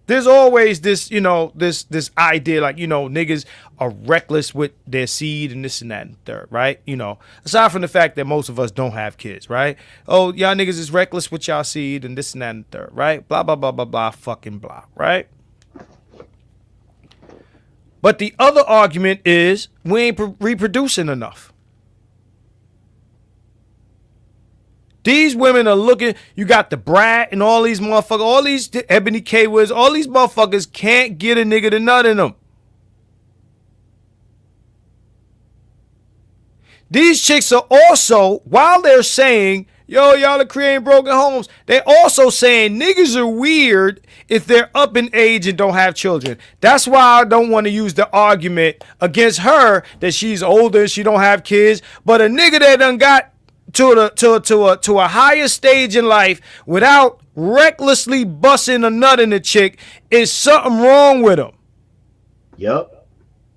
There's always this, this idea like, niggas are reckless with their seed and this and that and third, right? Aside from the fact that most of us don't have kids, right? Oh, y'all niggas is reckless with y'all seed and this and that and third, right? Blah, blah, blah, blah, blah, fucking blah, right? But the other argument is we ain't reproducing enough. These women are looking, you got the Brat and all these motherfuckers, all these Ebony K. Woods, all these motherfuckers can't get a nigga to nut in them. These chicks are also, while they're saying, yo, y'all are creating broken homes, they're also saying niggas are weird if they're up in age and don't have children. That's why I don't want to use the argument against her that she's older, she don't have kids. But a nigga that done got to a higher stage in life without recklessly busting a nut in a chick, is something wrong with him. Yep.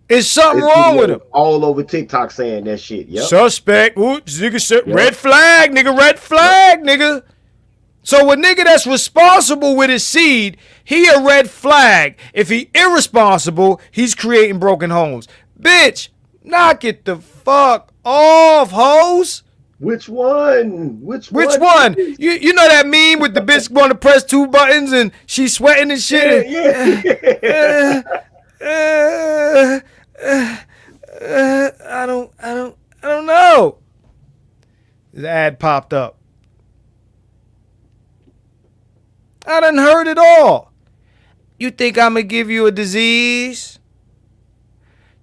It's something wrong with him. All over TikTok saying that shit. Yep. Suspect. Ooh, nigga said, red flag, nigga. Red flag, nigga. So a nigga that's responsible with his seed, he a red flag. If he irresponsible, he's creating broken homes. Bitch, knock it the fuck off, hoes. Which one? Which one? You know that meme with the bitch going to press 2 buttons and she's sweating and shit? Yeah. I don't know. The ad popped up. I done heard it all. You think I'm gonna give you a disease?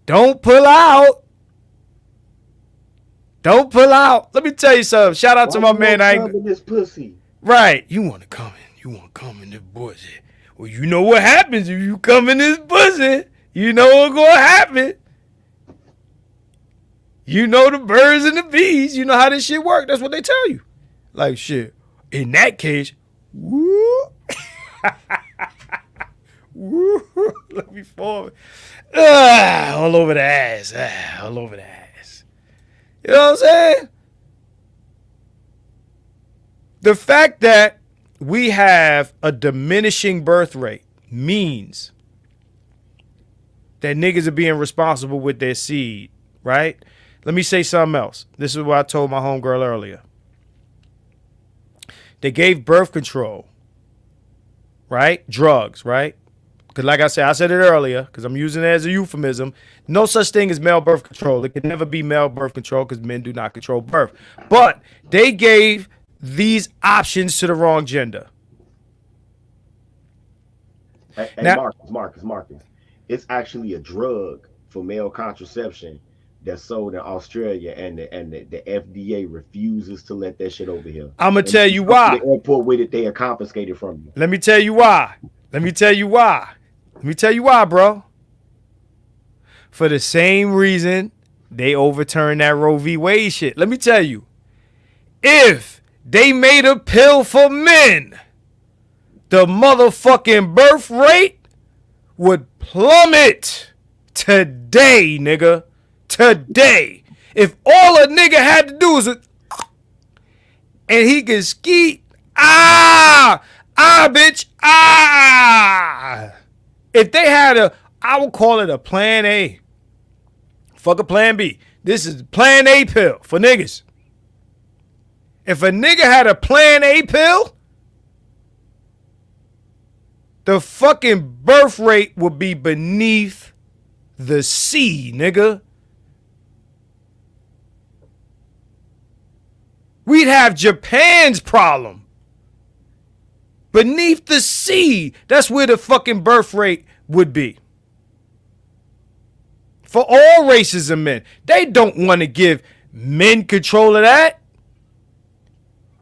Don't pull out. Don't pull out. Let me tell you something. Shout out to my man. This pussy. Right. You want to come in. You want to come in this pussy. Well, you know what happens if you come in this pussy. You know what's going to happen. You know the birds and the bees. You know how this shit work. That's what they tell you. Like, shit. In that case, woo. Woo. Let me forward. All over the ass. All over the ass. You know what I'm saying? The fact that we have a diminishing birth rate means that niggas are being responsible with their seed, right? Let me say something else. This is what I told my homegirl earlier. They gave birth control, right? Drugs, right? Because like I said it earlier, because I'm using it as a euphemism. No such thing as male birth control. It can never be male birth control because men do not control birth. But they gave these options to the wrong gender. Hey, now, Marcus. It's actually a drug for male contraception that's sold in Australia, and the FDA refuses to let that shit over here. I'm gonna tell you why. The airport with it, they are confiscated from you. Let me tell you why. Let me tell you why, bro. For the same reason they overturned that Roe v. Wade shit. Let me tell you. If they made a pill for men, the motherfucking birth rate would plummet today, nigga. Today. If all a nigga had to do was and he could skeet, bitch, If they had I would call it a plan A. Fuck a plan B. This is plan A pill for niggas. If a nigga had a plan A pill, the fucking birth rate would be beneath the sea, nigga. We'd have Japan's problem. Beneath the sea, that's where the fucking birth rate would be. For all races of men. They don't want to give men control of that.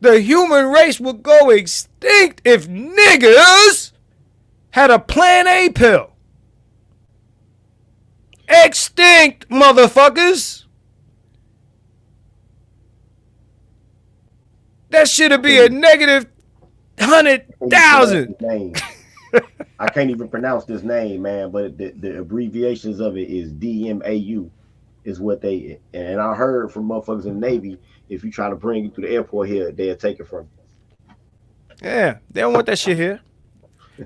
The human race would go extinct if niggas had a plan A pill. Extinct, motherfuckers. That should be a negative 100,000. I can't even pronounce this name, man, but the abbreviations of it is DMAU is what they, and I heard from motherfuckers in the Navy, if you try to bring it to the airport here, they'll take it from you. Yeah, they don't want that shit here.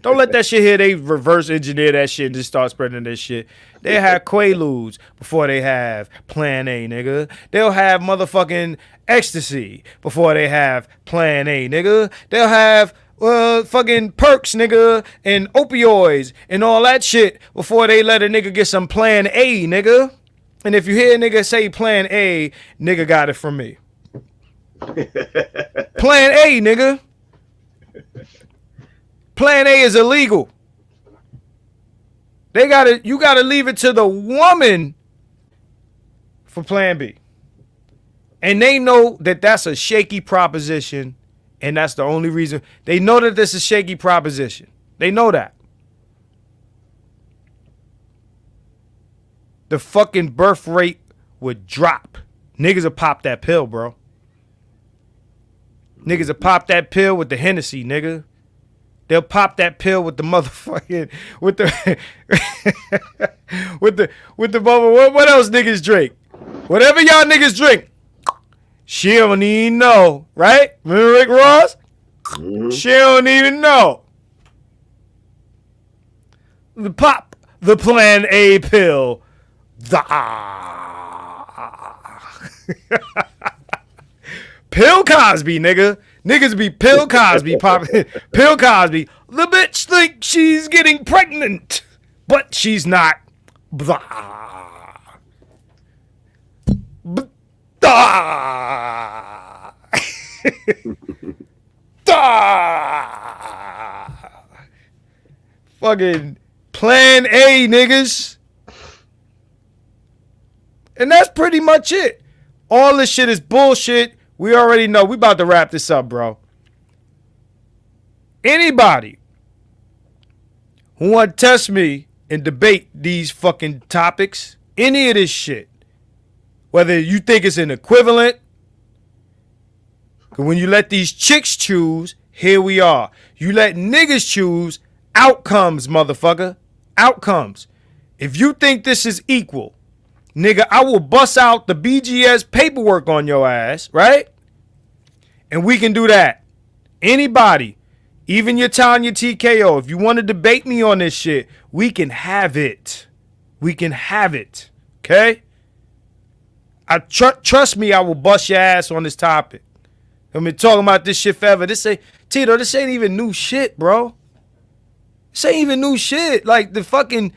Don't let that shit here. They reverse engineer that shit and just start spreading this shit. They have Quaaludes before they have Plan A, nigga. They'll have motherfucking ecstasy before they have Plan A, nigga. They'll have fucking perks, nigga, and opioids and all that shit before they let a nigga get some plan A, nigga. And if you hear a nigga say plan A, nigga got it from me. Plan A, nigga. Plan A is illegal. You gotta leave it to the woman for plan B. And they know that that's a shaky proposition, and that's the only reason. They know that this is a shaky proposition. They know that. The fucking birth rate would drop. Niggas will pop that pill, bro. Niggas will pop that pill with the Hennessy, nigga. They'll pop that pill with the motherfucking with the with the what else niggas drink? Whatever y'all niggas drink, she don't even know, right? Remember Rick Ross? Mm-hmm. She don't even know. The pop the plan A pill. Pill Cosby, nigga. Niggas be Pill Cosby popping. Pill Cosby. The bitch thinks she's getting pregnant, but she's not. Blah. Blah. Fucking plan A, niggas. And that's pretty much it. All this shit is bullshit. We already know. We about to wrap this up, bro. Anybody who want to test me and debate these fucking topics, any of this shit, whether you think it's an equivalent, because when you let these chicks choose, here we are. You let niggas choose, outcomes, motherfucker. Outcomes. If you think this is equal, nigga, I will bust out the BGS paperwork on your ass, right? And we can do that. Anybody, even your Tanya TKO, if you want to debate me on this shit, we can have it. We can have it. Okay? Trust me, I will bust your ass on this topic. I've been talking about this shit forever. This ain't even new shit, bro. This ain't even new shit. Like the fucking...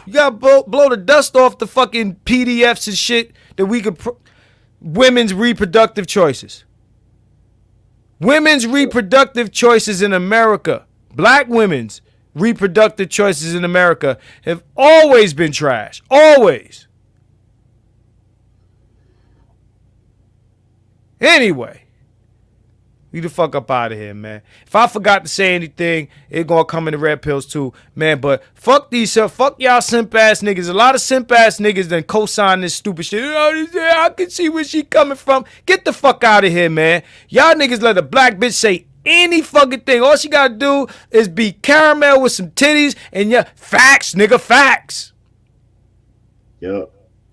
You gotta blow the dust off the fucking PDFs and shit that we could... Women's reproductive choices. Women's reproductive choices in America. Black women's reproductive choices in America have always been trash. Always. Anyway. We the fuck up out of here, man. If I forgot to say anything, it gonna come in the red pills too, man. But fuck y'all simp ass niggas. A lot of simp ass niggas done co-sign this stupid shit. I can see where she coming from. Get the fuck out of here, man. Y'all niggas let a black bitch say any fucking thing. All she gotta do is be caramel with some titties and facts, nigga, facts. Yep.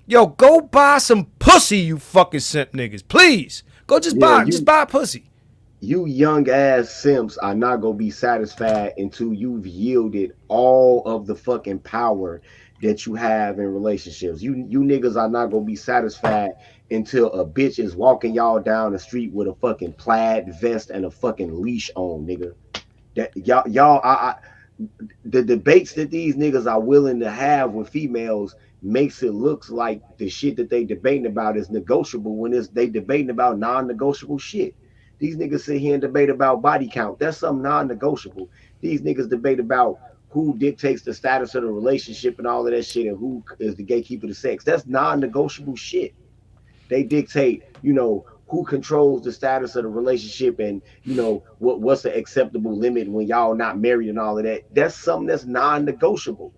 Yo, go buy some pussy, you fucking simp niggas. Please. Go just buy pussy. You young ass simps are not gonna be satisfied until you've yielded all of the fucking power that you have in relationships. You niggas are not gonna be satisfied until a bitch is walking y'all down the street with a fucking plaid vest and a fucking leash on, nigga. That the debates that these niggas are willing to have with females makes it look like the shit that they debating about is negotiable when they debating about non-negotiable shit. These niggas sit here and debate about body count. That's something non-negotiable. These niggas debate about who dictates the status of the relationship and all of that shit and who is the gatekeeper to sex. That's non-negotiable shit. They dictate, who controls the status of the relationship and, what's the acceptable limit when y'all not married and all of that. That's something that's non-negotiable.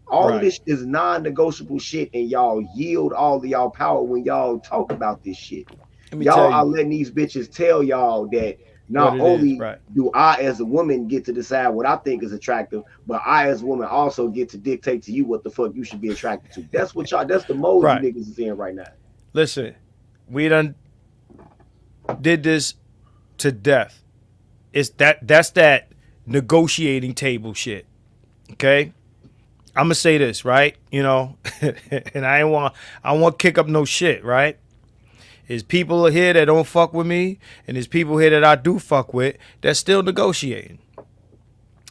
All of this is non-negotiable shit, and y'all yield all of y'all power when y'all talk about this shit. Y'all are letting these bitches tell y'all that not only do I as a woman get to decide what I think is attractive, but I as a woman also get to dictate to you what the fuck you should be attracted to. That's what that's the mode you niggas is in right now. Listen, we done did this to death. That's that negotiating table shit. Okay? I'm gonna say this, right? And I want to kick up no shit, right? There's people here that don't fuck with me, and there's people here that I do fuck with that's still negotiating.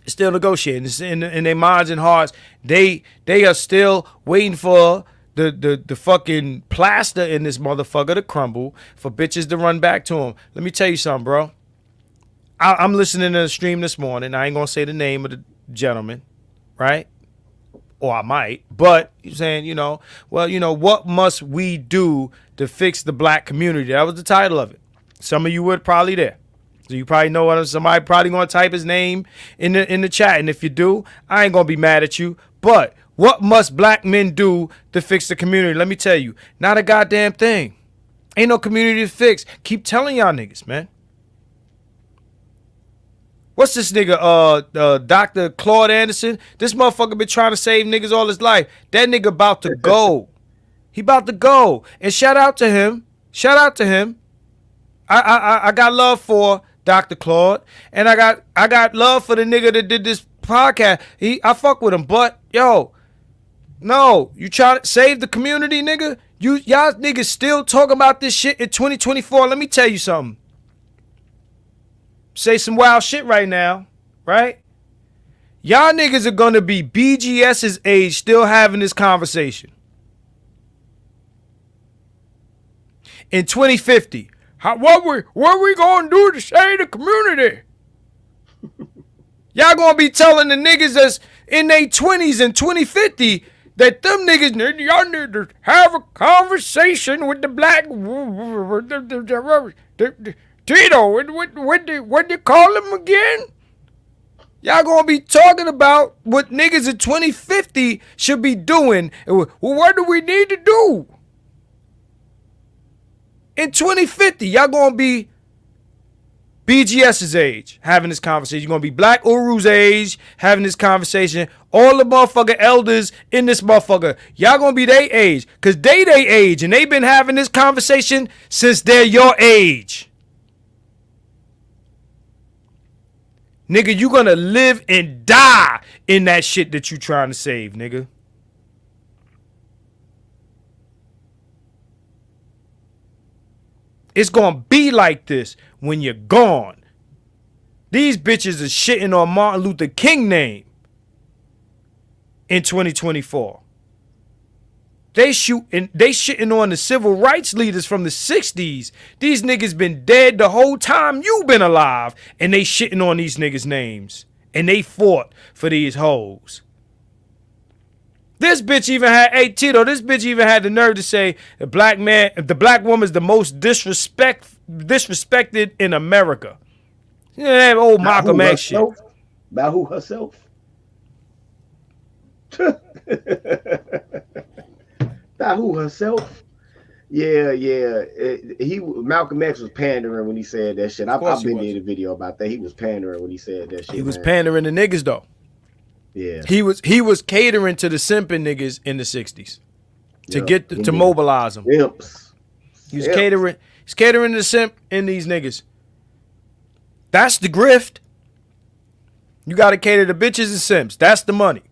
Still negotiating. It's in their minds and hearts. They are still waiting for the fucking plaster in this motherfucker to crumble for bitches to run back to them. Let me tell you something, bro. I'm listening to the stream this morning. I ain't gonna say the name of the gentleman, right? Or I might, but he's saying, what must we do to fix the black community? That was the title of it. Some of you were probably there. So you probably know what somebody probably gonna type his name in the chat. And if you do, I ain't gonna be mad at you. But what must black men do to fix the community? Let me tell you, not a goddamn thing. Ain't no community to fix. Keep telling y'all niggas, man. What's this nigga, Dr. Claude Anderson? This motherfucker been trying to save niggas all his life. That nigga about to go. He about to go. And shout out to him. Shout out to him. I got love for Dr. Claude. And I got love for the nigga that did this podcast. I fuck with him. But, yo, no. You try to save the community, nigga? Y'all niggas still talking about this shit in 2024. Let me tell you something. Say some wild shit right now, right? Y'all niggas are gonna be BGS's age still having this conversation. In 2050, what we gonna do to save the community? Y'all gonna be telling the niggas that's in their 20s in 2050 that them niggas, y'all need to have a conversation with the black... Tito, what they call him again? Y'all gonna be talking about what niggas in 2050 should be doing. Well, what do we need to do? In 2050, y'all gonna be BGS's age having this conversation. You're gonna be Black Uru's age having this conversation. All the motherfucker elders in this motherfucker, y'all gonna be their age. Cause they age and they been having this conversation since they're your age. Nigga, you gonna live and die in that shit that you trying to save, nigga. It's gonna be like this when you're gone. These bitches are shitting on Martin Luther King name in 2024. They shitting on the civil rights leaders from the 60s. These niggas been dead the whole time you been alive. And they shitting on these niggas' names. And they fought for these hoes. This bitch even had, hey Tito, this bitch even had the nerve to say the black woman's the most disrespected in America. You know that old Malcolm X shit. About who herself? About who herself? Yeah. Malcolm X was pandering when he said that shit. I've been in a video about that. He was pandering when he said that shit. He was pandering to niggas though. Yeah. He was catering to the simping niggas in the 60s to mobilize them. Simps. He's catering to the simp in these niggas. That's the grift. You gotta cater to bitches and simps. That's the money.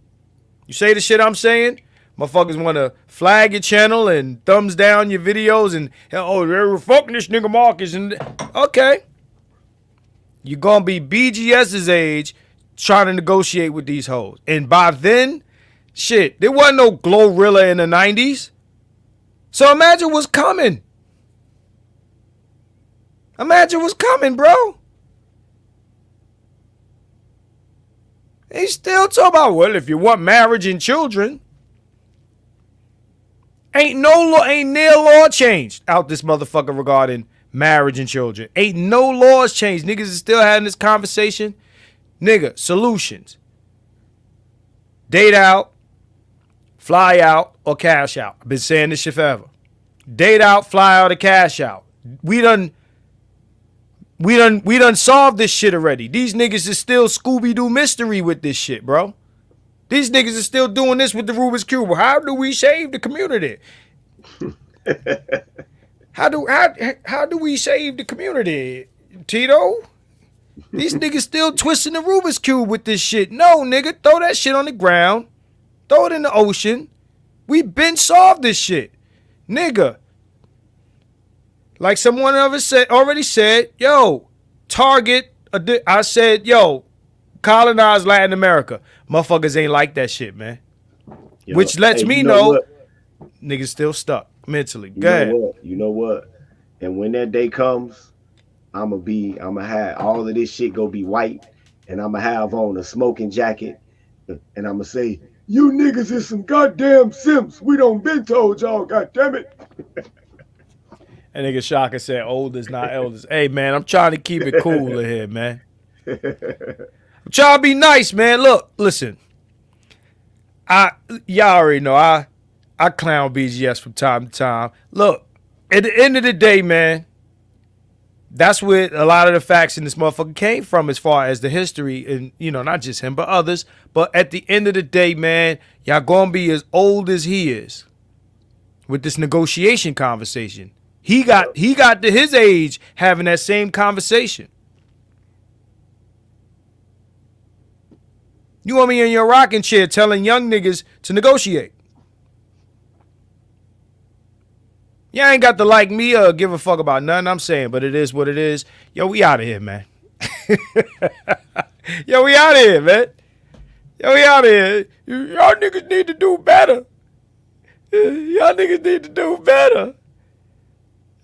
You say the shit I'm saying, motherfuckers want to flag your channel and thumbs down your videos and, oh, they're fucking this nigga Marcus. And okay. You're going to be BGS's age trying to negotiate with these hoes. And by then, shit, there wasn't no Glorilla in the 90s. So imagine what's coming. Imagine what's coming, bro. They still talk about, well, if you want marriage and children. Ain't no law changed out this motherfucker regarding marriage and children. Ain't no laws changed. Niggas is still having this conversation. Nigga, solutions. Date out, fly out, or cash out. I've been saying this shit forever. Date out, fly out, or cash out. We done solved this shit already. These niggas is still Scooby-Doo mystery with this shit, bro. These niggas are still doing this with the Rubik's Cube. How do we save the community? How do we save the community, Tito? These niggas still twisting the Rubik's Cube with this shit. No, nigga, throw that shit on the ground. Throw it in the ocean. We been solved this shit. Nigga. Like someone already said, yo, target. I said, yo, colonize Latin America. Motherfuckers ain't like that shit, man. Yo, which lets hey, me you know niggas still stuck mentally. Go ahead. You know what? And when that day comes, I'ma have all of this shit go be white, and I'ma have on a smoking jacket, and I'ma say, "You niggas is some goddamn simps. We don't been told y'all, goddamn it." And nigga Shaka said, "Oldest, not eldest." Hey man, I'm trying to keep it cool in here, man. I'm trying to be nice, man. Look, listen. Y'all already know I clown BGS from time to time. Look, at the end of the day, man, that's where a lot of the facts in this motherfucker came from as far as the history and, not just him, but others. But at the end of the day, man, y'all gonna be as old as he is with this negotiation conversation. He got to his age having that same conversation. You want me in your rocking chair telling young niggas to negotiate. Y'all ain't got to like me or give a fuck about nothing I'm saying, but it is what it is. Yo, we out of here, man. Yo, we out of here, man. Yo, we out of here. Y'all niggas need to do better. Y'all niggas need to do better.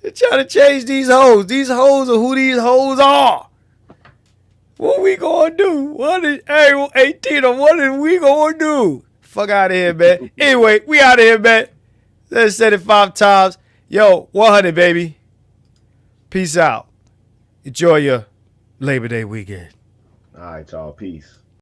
They're trying to change these hoes. These hoes are who these hoes are. What we gonna do? Hey, Tina, what are we gonna do? Fuck out of here, man. Anyway, we out of here, man. Let's say it 5 times. Yo, 100, baby. Peace out. Enjoy your Labor Day weekend. All right, y'all. Peace.